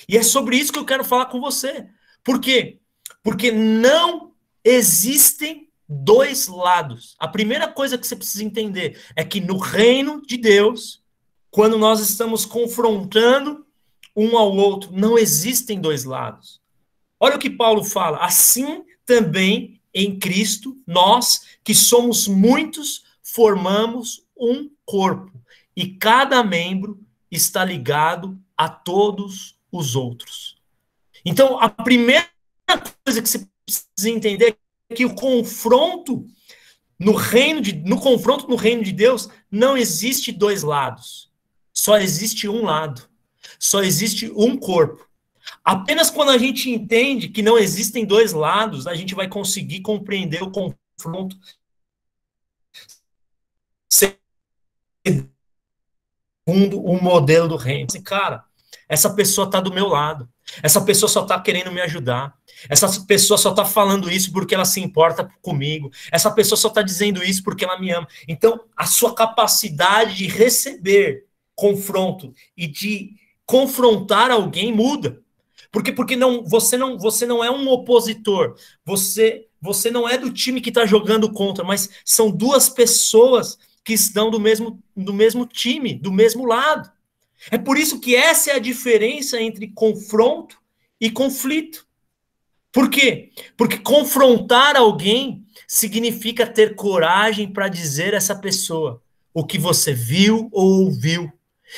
E é sobre isso que eu quero falar com você. Por quê? Porque não existem dois lados. A primeira coisa que você precisa entender é que no reino de Deus, quando nós estamos confrontando um ao outro, não existem dois lados. Olha o que Paulo fala. Assim também em Cristo, nós que somos muitos, formamos um corpo. E cada membro está ligado a todos os outros. Então, a primeira coisa que você precisa entender é que o confronto no reino de Deus não existe dois lados. Só existe um lado. Só existe um corpo. Apenas quando a gente entende que não existem dois lados, a gente vai conseguir compreender o confronto segundo o modelo do reino. Assim, cara, essa pessoa está do meu lado. Essa pessoa só está querendo me ajudar. Essa pessoa só está falando isso porque ela se importa comigo. Essa pessoa só está dizendo isso porque ela me ama. Então, a sua capacidade de receber confronto e de confrontar alguém muda. Porque você não é um opositor. Você não é do time que está jogando contra, mas são duas pessoas que estão do mesmo time, do mesmo lado. É por isso que essa é a diferença entre confronto e conflito. Por quê? Porque confrontar alguém significa ter coragem para dizer a essa pessoa o que você viu ou ouviu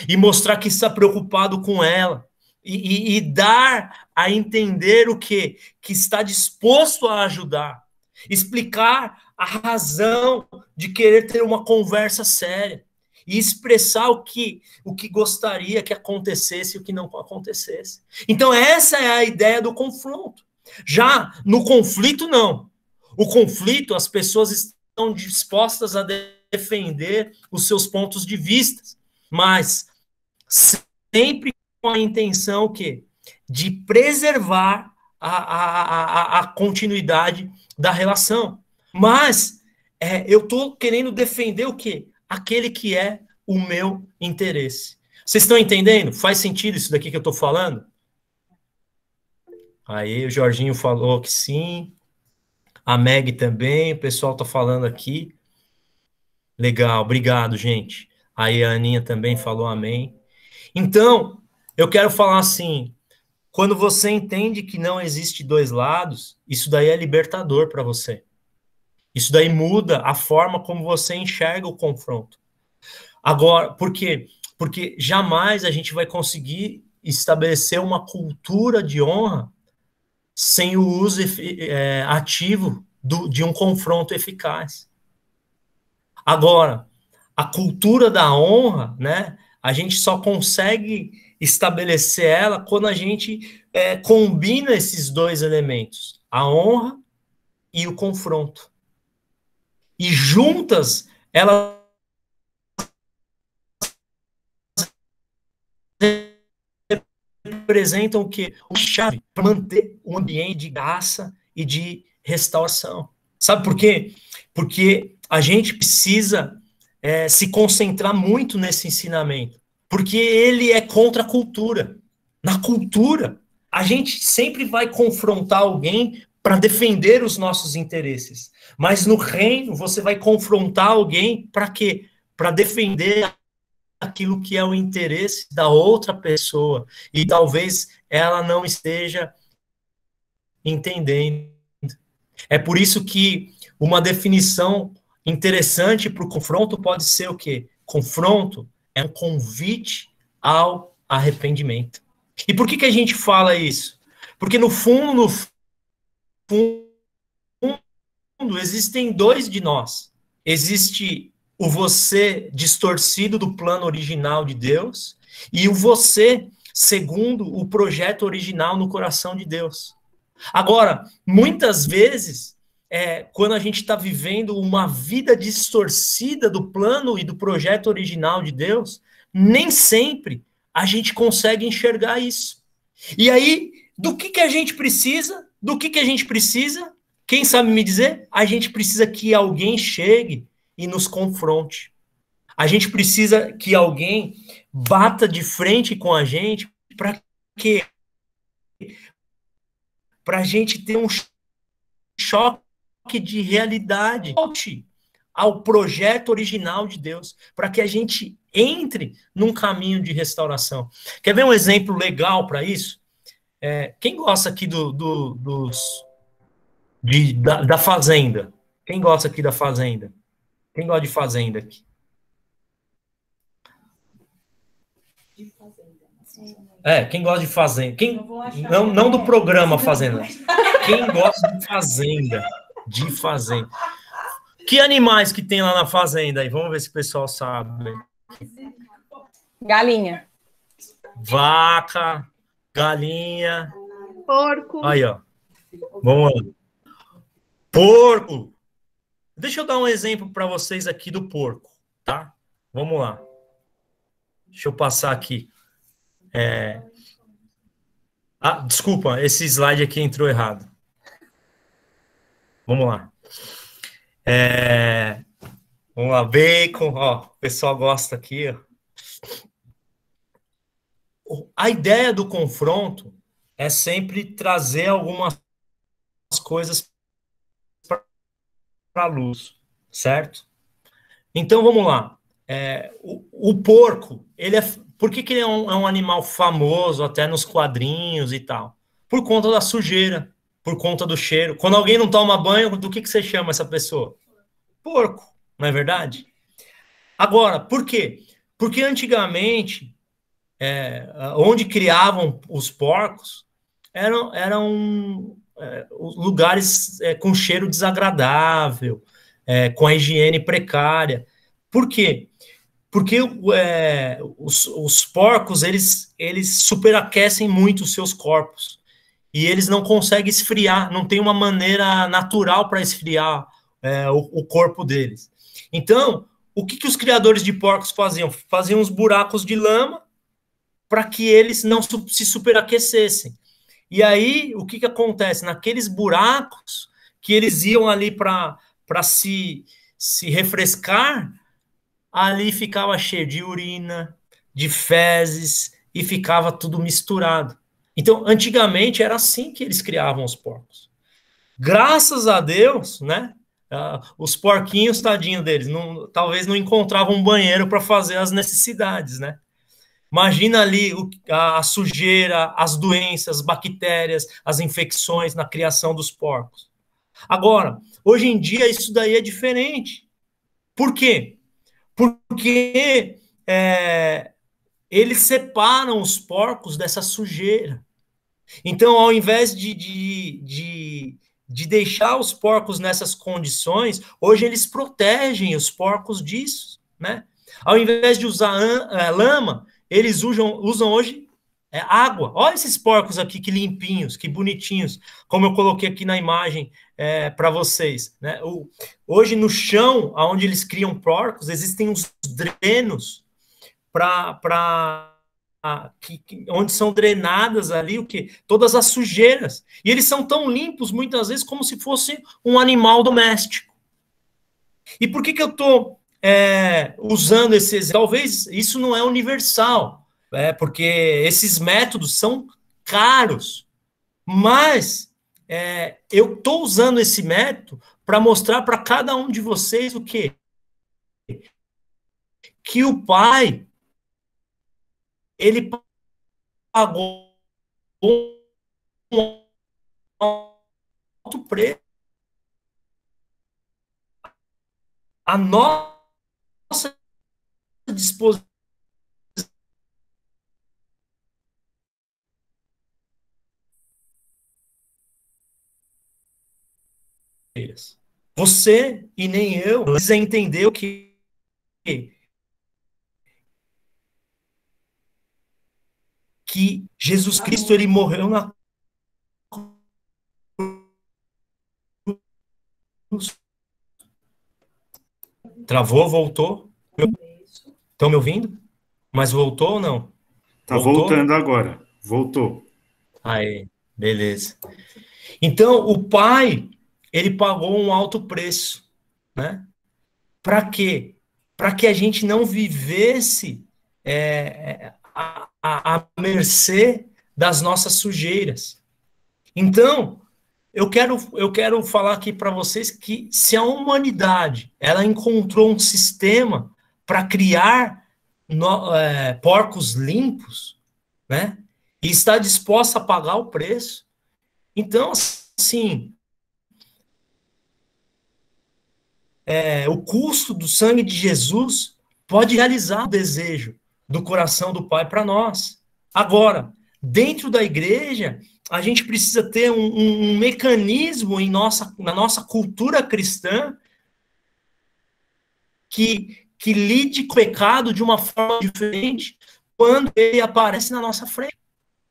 e mostrar que está preocupado com ela e dar a entender o quê? Que está disposto a ajudar, explicar a razão de querer ter uma conversa séria e expressar o que gostaria que acontecesse e o que não acontecesse. Então essa é a ideia do confronto. Já no conflito, não. O conflito, as pessoas estão dispostas a defender os seus pontos de vista, mas sempre com a intenção de preservar a continuidade da relação. Mas eu estou querendo defender o quê? Aquele que é o meu interesse. Vocês estão entendendo? Faz sentido isso daqui que eu estou falando? Aí o Jorginho falou que sim. A Meg também. O pessoal está falando aqui. Legal, obrigado, gente. Aí a Aninha também falou amém. Então, eu quero falar assim, quando você entende que não existe dois lados, isso daí é libertador para você. Isso daí muda a forma como você enxerga o confronto. Agora, por quê? Porque jamais a gente vai conseguir estabelecer uma cultura de honra sem o uso ativo de um confronto eficaz. Agora, a cultura da honra, né? A gente só consegue estabelecer ela quando a gente combina esses dois elementos, a honra e o confronto. E juntas, elas representam o quê? Uma chave para manter um ambiente de graça e de restauração. Sabe por quê? Porque a gente precisa se concentrar muito nesse ensinamento, porque ele é contra a cultura. Na cultura, a gente sempre vai confrontar alguém para defender os nossos interesses. Mas no reino, você vai confrontar alguém para quê? Para defender aquilo que é o interesse da outra pessoa. E talvez ela não esteja entendendo. É por isso que uma definição interessante para o confronto pode ser o quê? Confronto é um convite ao arrependimento. E por que a gente fala isso? Porque no fundo, existem dois de nós. existe o você distorcido do plano original de Deus e o você segundo o projeto original no coração de Deus. Agora, muitas vezes, quando a gente está vivendo uma vida distorcida do plano e do projeto original de Deus, nem sempre a gente consegue enxergar isso. E aí, do que a gente precisa? Do que a gente precisa? Quem sabe me dizer? A gente precisa que alguém chegue e nos confronte. A gente precisa que alguém bata de frente com a gente para quê? Para a gente ter um choque de realidade ao projeto original de Deus, para que a gente entre num caminho de restauração. Quer ver um exemplo legal para isso? Quem gosta aqui da Fazenda? Quem gosta aqui da Fazenda? Quem gosta de Fazenda aqui? Quem gosta de Fazenda? Não do programa Fazenda. Quem gosta de Fazenda? De Fazenda. Que animais que tem lá na Fazenda aí? Vamos ver se o pessoal sabe. Galinha. Vaca, galinha. Porco. Aí, ó. Vamos lá. Porco. Deixa eu dar um exemplo para vocês aqui do porco, tá? Vamos lá. Deixa eu passar aqui. Desculpa, esse slide aqui entrou errado. Vamos lá. Vamos lá, bacon, ó, o pessoal gosta aqui, ó. A ideia do confronto é sempre trazer algumas coisas para a luz, certo? Então, vamos lá. O porco, por que ele é um animal famoso até nos quadrinhos e tal? Por conta da sujeira, por conta do cheiro. Quando alguém não toma banho, do que você chama essa pessoa? Porco, não é verdade? Agora, por quê? Porque antigamente, onde criavam os porcos, eram lugares com cheiro desagradável, com a higiene precária. Por quê? Porque os porcos, eles superaquecem muito os seus corpos. E eles não conseguem esfriar, não tem uma maneira natural para esfriar o corpo deles. Então, o que os criadores de porcos faziam? Faziam uns buracos de lama para que eles não se superaquecessem. E aí, o que acontece? Naqueles buracos que eles iam ali para se refrescar, ali ficava cheio de urina, de fezes, e ficava tudo misturado. Então, antigamente era assim que eles criavam os porcos. Graças a Deus, né? Os porquinhos, tadinho deles, talvez não encontravam um banheiro para fazer as necessidades, né? Imagina ali a sujeira, as doenças, as bactérias, as infecções na criação dos porcos. Agora, hoje em dia, isso daí é diferente. Por quê? Porque eles separam os porcos dessa sujeira. Então, ao invés de deixar os porcos nessas condições, hoje eles protegem os porcos disso, né? Ao invés de usar lama, eles usam hoje água. Olha esses porcos aqui, que limpinhos, que bonitinhos, como eu coloquei aqui na imagem para vocês, né? Hoje, no chão, onde eles criam porcos, existem uns drenos onde são drenadas ali todas as sujeiras. E eles são tão limpos, muitas vezes, como se fosse um animal doméstico. E por que eu estou usando esse exemplo? Talvez isso não é universal, porque esses métodos são caros. Mas eu estou usando esse método para mostrar para cada um de vocês o quê? Que o Pai, ele pagou um alto preço. A nossa disposição Você e nem eu precisa entender o que Jesus Cristo, ele morreu na cruz. Travou, voltou? Estão me ouvindo? Mas voltou ou não? Tá Voltou? voltando agora. Voltou. Aí, beleza. Então, o Pai, ele pagou um alto preço, né? Para quê? Para que a gente não vivesse à mercê das nossas sujeiras. Então, eu quero falar aqui para vocês que se a humanidade ela encontrou um sistema para criar porcos limpos, né? E está disposta a pagar o preço. Então, assim, o custo do sangue de Jesus pode realizar o desejo do coração do Pai para nós. Agora, dentro da igreja, a gente precisa ter um mecanismo na nossa cultura cristã que lide com o pecado de uma forma diferente quando ele aparece na nossa frente.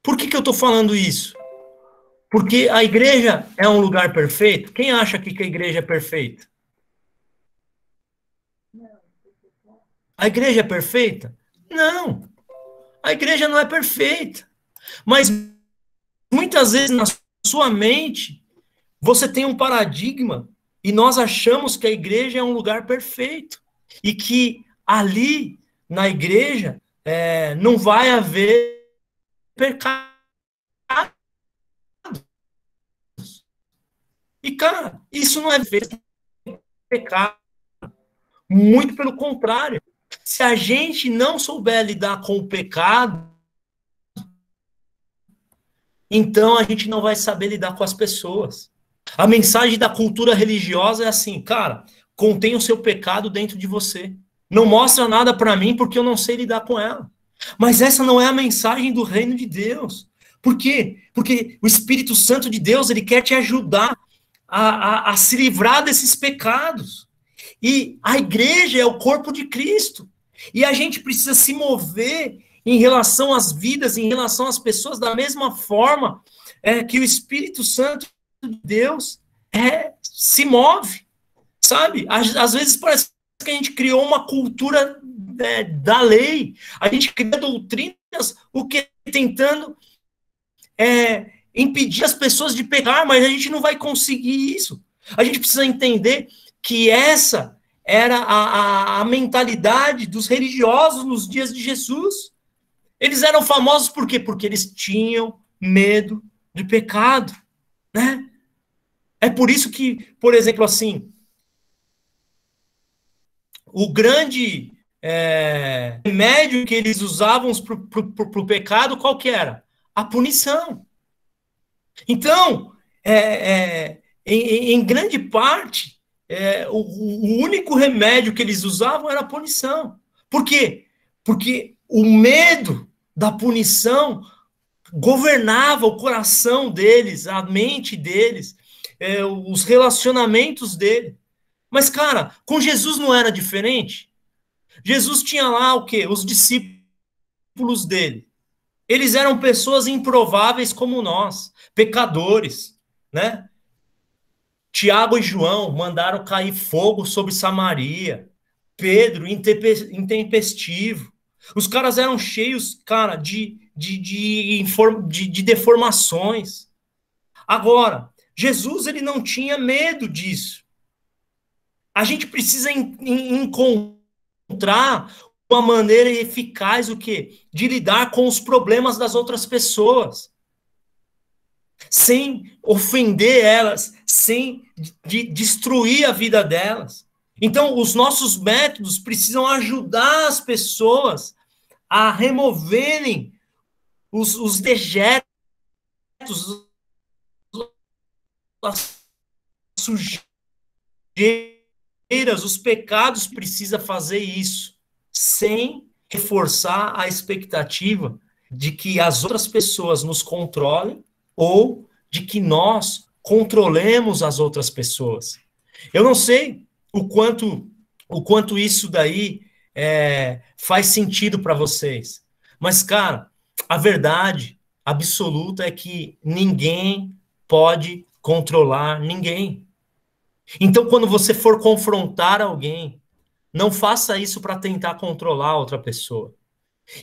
Por que eu estou falando isso? Porque a igreja é um lugar perfeito? Quem acha aqui que a igreja é perfeita? A igreja é perfeita? Não. A igreja não é perfeita. Mas muitas vezes na sua mente você tem um paradigma e nós achamos que a igreja é um lugar perfeito e que ali na igreja não vai haver pecado. E, cara, isso não é pecado. Muito pelo contrário. Se a gente não souber lidar com o pecado, então a gente não vai saber lidar com as pessoas. A mensagem da cultura religiosa é assim, cara, contém o seu pecado dentro de você. Não mostra nada para mim porque eu não sei lidar com ela. Mas essa não é a mensagem do reino de Deus. Por quê? Porque o Espírito Santo de Deus, ele quer te ajudar a se livrar desses pecados. E a igreja é o corpo de Cristo. E a gente precisa se mover em relação às vidas, em relação às pessoas, da mesma forma que o Espírito Santo de Deus se move, sabe? Às vezes parece que a gente criou uma cultura da lei, a gente cria doutrinas, o que tentando impedir as pessoas de pecar, mas a gente não vai conseguir isso. A gente precisa entender que essa era a mentalidade dos religiosos nos dias de Jesus. Eles eram famosos por quê? Porque eles tinham medo de pecado, né? É por isso que, por exemplo, assim, o grande remédio que eles usavam para o pecado, qual que era? A punição. Então, em grande parte, o único remédio que eles usavam era a punição. Por quê? Porque o medo da punição governava o coração deles, a mente deles, os relacionamentos deles. Mas, cara, com Jesus não era diferente. Jesus tinha lá o quê? Os discípulos dele. Eles eram pessoas improváveis como nós, pecadores, né? Tiago e João mandaram cair fogo sobre Samaria. Pedro, intempestivo. Os caras eram cheios, cara, de deformações. Agora, Jesus, ele não tinha medo disso. A gente precisa encontrar uma maneira eficaz de lidar com os problemas das outras pessoas, sem ofender elas, sem destruir a vida delas. Então, os nossos métodos precisam ajudar as pessoas a removerem os dejetos, as sujeiras, os pecados. Precisa fazer isso sem reforçar a expectativa de que as outras pessoas nos controlem ou de que nós controlemos as outras pessoas. Eu não sei o quanto isso daí faz sentido para vocês. Mas, cara, a verdade absoluta é que ninguém pode controlar ninguém. Então, quando você for confrontar alguém, não faça isso para tentar controlar outra pessoa.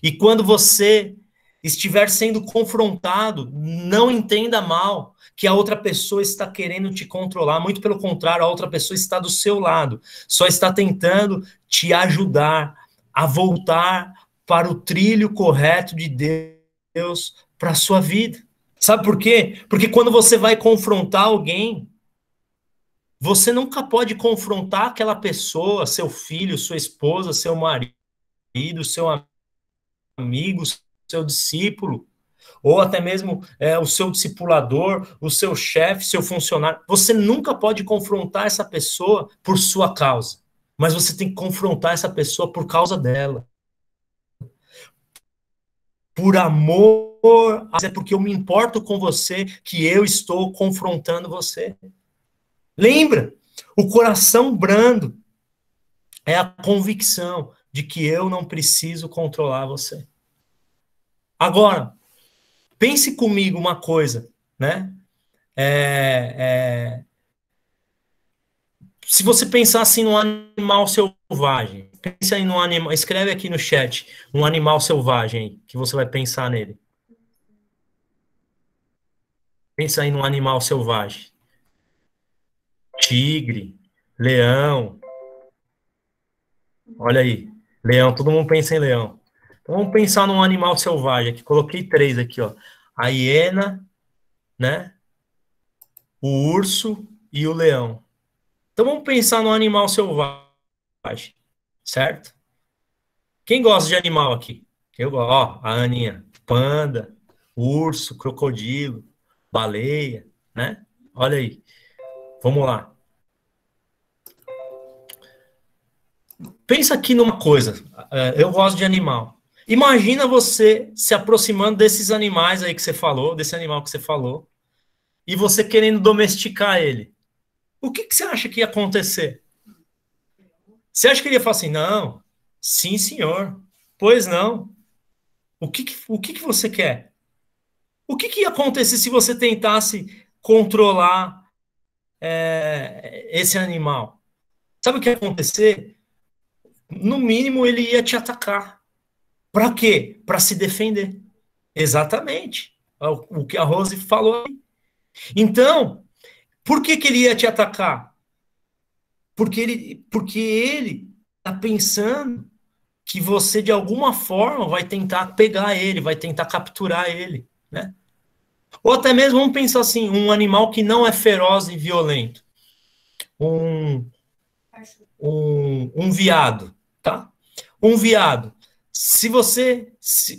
E quando você estiver sendo confrontado, não entenda mal que a outra pessoa está querendo te controlar. Muito pelo contrário, a outra pessoa está do seu lado. Só está tentando te ajudar a voltar para o trilho correto de Deus para a sua vida. Sabe por quê? Porque quando você vai confrontar alguém, você nunca pode confrontar aquela pessoa, seu filho, sua esposa, seu marido, seu amigo, seu discípulo, ou até mesmo o seu discipulador, o seu chefe, seu funcionário. Você nunca pode confrontar essa pessoa por sua causa, mas você tem que confrontar essa pessoa por causa dela. Por amor, é porque eu me importo com você que eu estou confrontando você. Lembra? O coração brando é a convicção de que eu não preciso controlar você. Agora, pense comigo uma coisa, né? Se você pensar assim num animal selvagem, pense aí num animal, escreve aqui no chat um animal selvagem aí, que você vai pensar nele. Pensa aí num animal selvagem. Tigre, leão. Olha aí, leão, todo mundo pensa em leão. Então vamos pensar num animal selvagem aqui. Coloquei 3 aqui, ó. A hiena, né? O urso e o leão. Então vamos pensar num animal selvagem, certo? Quem gosta de animal aqui? Eu gosto. Ó, a Aninha. Panda, urso, crocodilo, baleia, né? Olha aí. Vamos lá. Pensa aqui numa coisa. Eu gosto de animal. Imagina você se aproximando desses animais aí que você falou, desse animal que você falou, e você querendo domesticar ele. O que você acha que ia acontecer? Você acha que ele ia falar assim, não, sim, senhor, pois não. O que você quer? O que ia acontecer se você tentasse controlar esse animal? Sabe o que ia acontecer? No mínimo, ele ia te atacar. Para quê? Para se defender. Exatamente. O que a Rose falou aí. Então, por que ele ia te atacar? Porque ele está pensando que você, de alguma forma, vai tentar pegar ele, vai tentar capturar ele, né? Ou até mesmo, vamos pensar assim, um animal que não é feroz e violento. Um, um veado, tá? Um veado.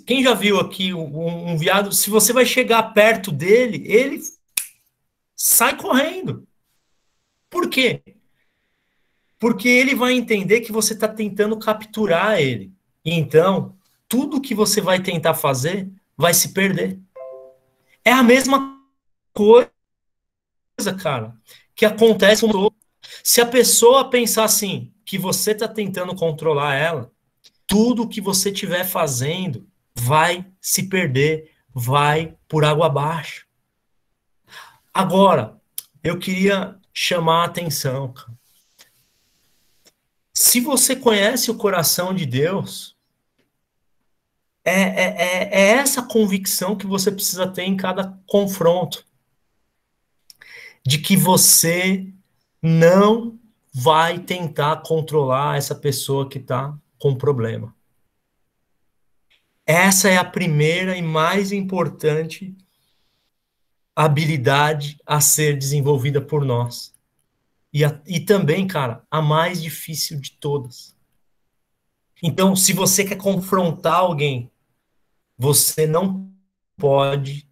Quem já viu aqui um veado, se você vai chegar perto dele, ele sai correndo. Por quê? Porque ele vai entender que você está tentando capturar ele. E então, tudo que você vai tentar fazer vai se perder. É a mesma coisa, cara, que acontece com todo. Se a pessoa pensar assim, que você está tentando controlar ela, tudo que você estiver fazendo vai se perder, vai por água abaixo. Agora, eu queria chamar a atenção, cara. Se você conhece o coração de Deus, é essa convicção que você precisa ter em cada confronto. De que você não vai tentar controlar essa pessoa que está com problema. Essa é a primeira e mais importante habilidade a ser desenvolvida por nós. E também, cara, a mais difícil de todas. Então, se você quer confrontar alguém, você não pode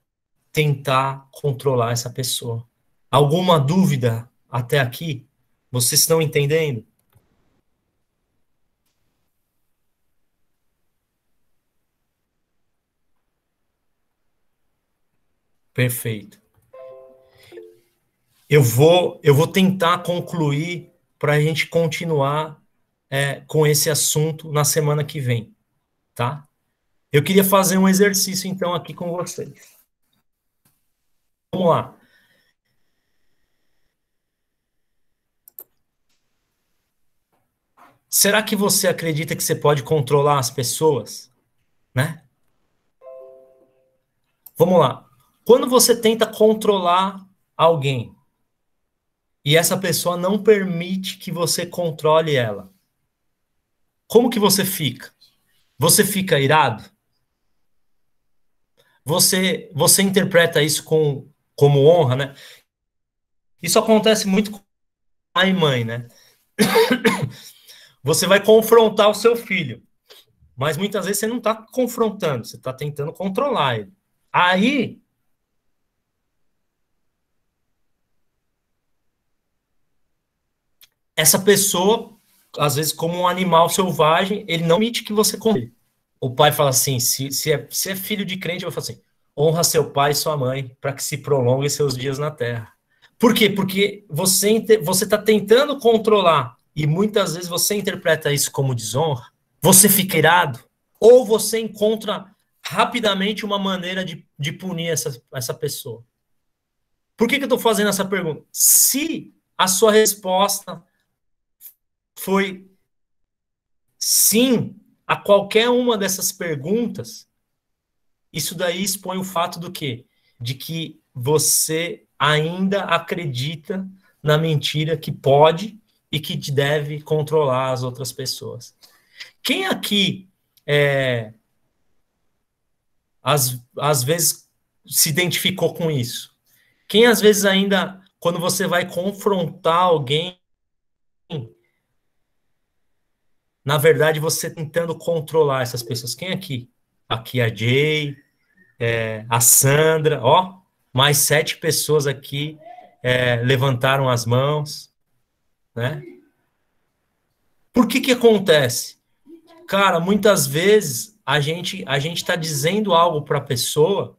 tentar controlar essa pessoa. Alguma dúvida até aqui? Vocês estão entendendo? Perfeito. eu vou tentar concluir para a gente continuar com esse assunto na semana que vem, tá? Eu queria fazer um exercício, então, aqui com vocês. Vamos lá. Será que você acredita que você pode controlar as pessoas? Né? Vamos lá. Quando você tenta controlar alguém e essa pessoa não permite que você controle ela, como que você fica? Você fica irado? Você interpreta isso como honra, né? Isso acontece muito com pai e mãe, né? Você vai confrontar o seu filho, mas muitas vezes você não está confrontando, você está tentando controlar ele. Aí, essa pessoa, às vezes, como um animal selvagem, ele não permite que você controle. O pai fala assim, se é filho de crente, eu vou falar assim, honra seu pai e sua mãe para que se prolonguem seus dias na terra. Por quê? Porque você está tentando controlar e muitas vezes você interpreta isso como desonra, você fica irado, ou você encontra rapidamente uma maneira de punir essa pessoa. Por que eu estou fazendo essa pergunta? Se a sua resposta foi sim a qualquer uma dessas perguntas, isso daí expõe o fato do quê? De que você ainda acredita na mentira que pode e que deve controlar as outras pessoas. Quem aqui às vezes se identificou com isso? Quem às vezes ainda, quando você vai confrontar alguém, na verdade você tentando controlar essas pessoas? Quem aqui? Aqui a Jay, a Sandra, ó, mais 7 pessoas aqui levantaram as mãos, né? Por que acontece? Cara, muitas vezes a gente está dizendo algo para a pessoa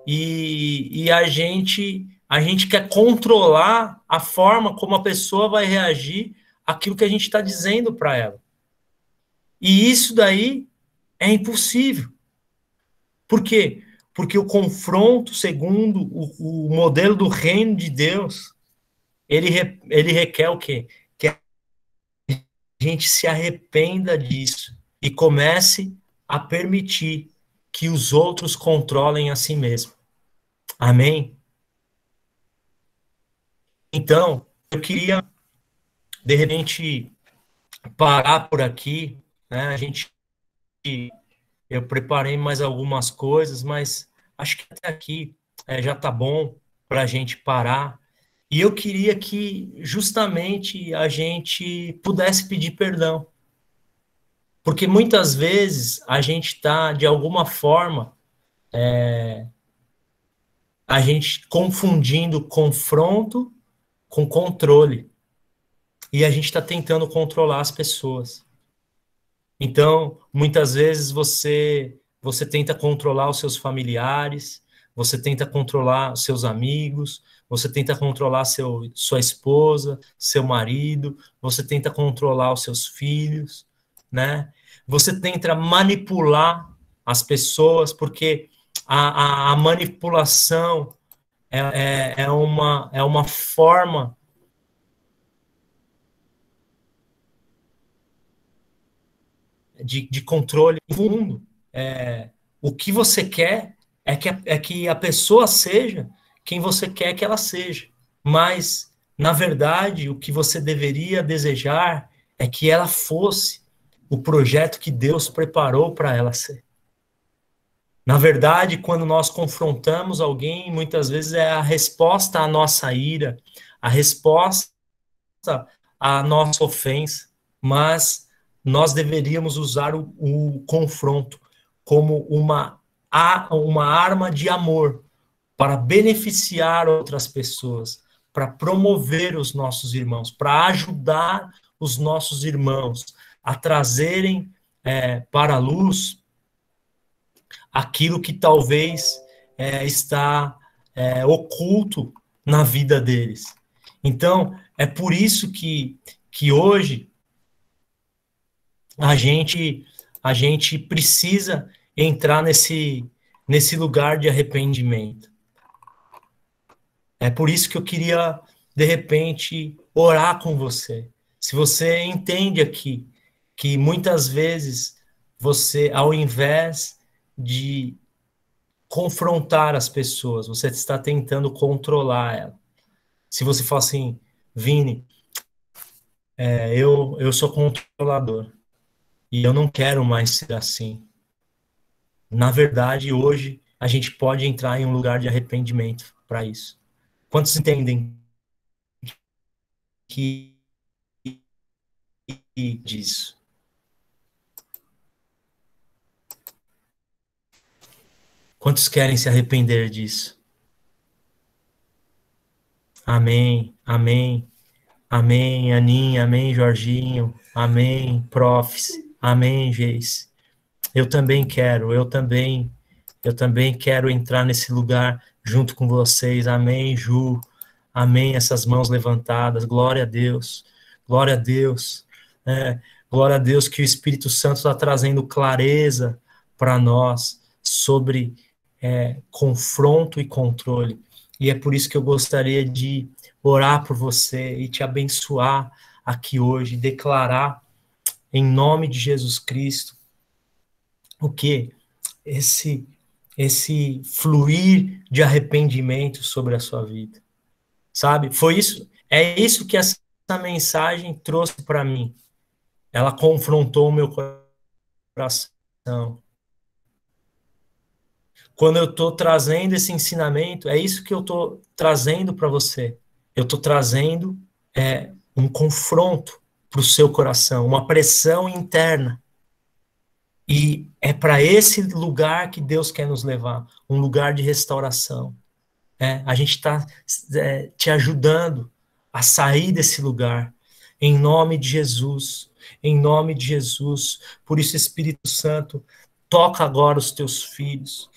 e a gente quer controlar a forma como a pessoa vai reagir àquilo que a gente está dizendo para ela. E isso daí é impossível. Por quê? Porque o confronto, segundo o modelo do reino de Deus, ele requer o quê? Que a gente se arrependa disso e comece a permitir que os outros controlem a si mesmo. Amém? Então, eu queria, de repente, parar por aqui, né? Eu preparei mais algumas coisas, mas acho que até aqui já está bom para a gente parar. E eu queria que justamente a gente pudesse pedir perdão. Porque muitas vezes a gente está, de alguma forma, a gente confundindo confronto com controle. E a gente está tentando controlar as pessoas. Então, muitas vezes você tenta controlar os seus familiares, você tenta controlar os seus amigos, você tenta controlar sua esposa, seu marido, você tenta controlar os seus filhos, né? Você tenta manipular as pessoas, porque a manipulação é uma forma de controle do mundo. O que você quer é que a pessoa seja quem você quer que ela seja. Mas, na verdade, o que você deveria desejar é que ela fosse o projeto que Deus preparou para ela ser. Na verdade, quando nós confrontamos alguém, muitas vezes é a resposta à nossa ira, a resposta à nossa ofensa, mas nós deveríamos usar o confronto como uma arma de amor para beneficiar outras pessoas, para promover os nossos irmãos, para ajudar os nossos irmãos a trazerem para a luz aquilo que talvez está oculto na vida deles. Então, é por isso que hoje a gente precisa entrar nesse lugar de arrependimento. É por isso que eu queria, de repente, orar com você. Se você entende aqui que muitas vezes você, ao invés de confrontar as pessoas, você está tentando controlar ela. Se você fala assim, Vini, eu sou controlador e eu não quero mais ser assim. Na verdade, hoje, a gente pode entrar em um lugar de arrependimento para isso. Quantos entendem que disso? Quantos querem se arrepender disso? Amém, amém, amém, Aninha, amém, Jorginho, amém, profs, amém, Geis. Eu também quero entrar nesse lugar junto com vocês, amém, Ju, amém, essas mãos levantadas, glória a Deus, glória a Deus que o Espírito Santo está trazendo clareza para nós sobre confronto e controle. E é por isso que eu gostaria de orar por você e te abençoar aqui hoje, declarar em nome de Jesus Cristo o que? Esse fluir de arrependimento sobre a sua vida. Sabe? É isso que essa mensagem trouxe para mim. Ela confrontou o meu coração. Quando eu estou trazendo esse ensinamento, é isso que eu estou trazendo para você. Eu estou trazendo um confronto para o seu coração, uma pressão interna. E é para esse lugar que Deus quer nos levar, um lugar de restauração. A gente está te ajudando a sair desse lugar, em nome de Jesus, em nome de Jesus. Por isso, Espírito Santo, toca agora os teus filhos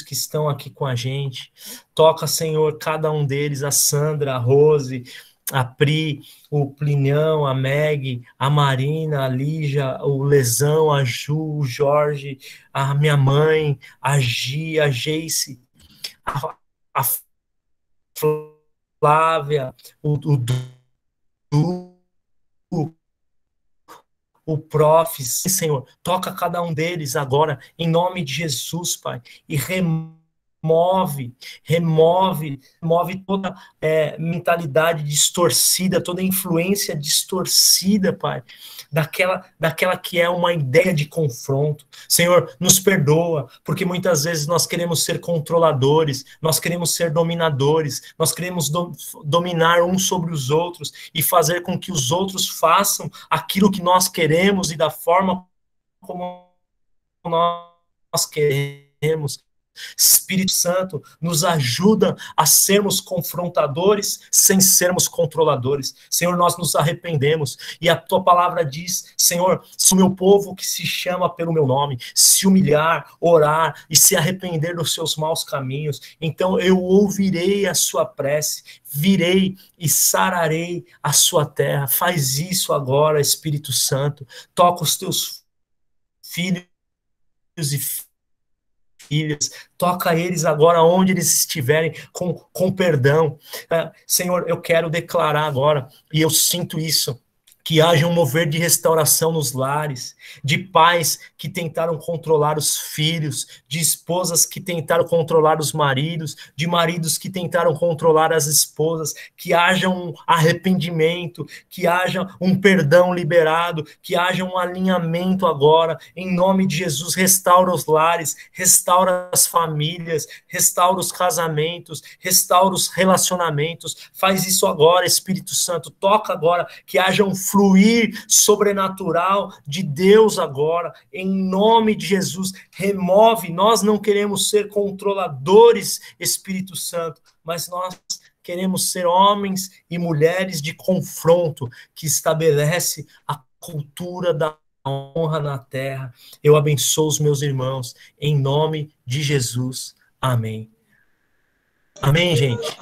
que estão aqui com a gente. Toca, Senhor, cada um deles, a Sandra, a Rose, a Pri, o Plinião, a Meg, a Marina, a Lígia, o Lesão, a Ju, o Jorge, a minha mãe, a Gi, a Geice, a Flávia, o Du, o Prof, Senhor, toca cada um deles agora, em nome de Jesus, Pai, e remove toda mentalidade distorcida, toda influência distorcida, Pai, daquela que é uma ideia de confronto. Senhor, nos perdoa, porque muitas vezes nós queremos ser controladores, nós queremos ser dominadores, nós queremos dominar uns sobre os outros e fazer com que os outros façam aquilo que nós queremos e da forma como nós queremos. Espírito Santo, nos ajuda a sermos confrontadores sem sermos controladores. Senhor, nós nos arrependemos e a tua palavra diz, Senhor, se o meu povo que se chama pelo meu nome se humilhar, orar e se arrepender dos seus maus caminhos, então eu ouvirei a sua prece, virei e sararei a sua terra. Faz isso agora, Espírito Santo. Toca os teus filhos e filhas, toca eles agora onde eles estiverem com perdão. Senhor, eu quero declarar agora, e eu sinto isso, que haja um mover de restauração nos lares, de pais que tentaram controlar os filhos, de esposas que tentaram controlar os maridos, de maridos que tentaram controlar as esposas, que haja um arrependimento, que haja um perdão liberado, que haja um alinhamento agora, em nome de Jesus. Restaura os lares, restaura as famílias, restaura os casamentos, restaura os relacionamentos. Faz isso agora, Espírito Santo, toca agora, que haja um fluir sobrenatural de Deus agora, em nome de Jesus. Remove, nós não queremos ser controladores, Espírito Santo, mas nós queremos ser homens e mulheres de confronto, que estabelece a cultura da honra na terra. Eu abençoo os meus irmãos, em nome de Jesus. Amém. Amém, gente?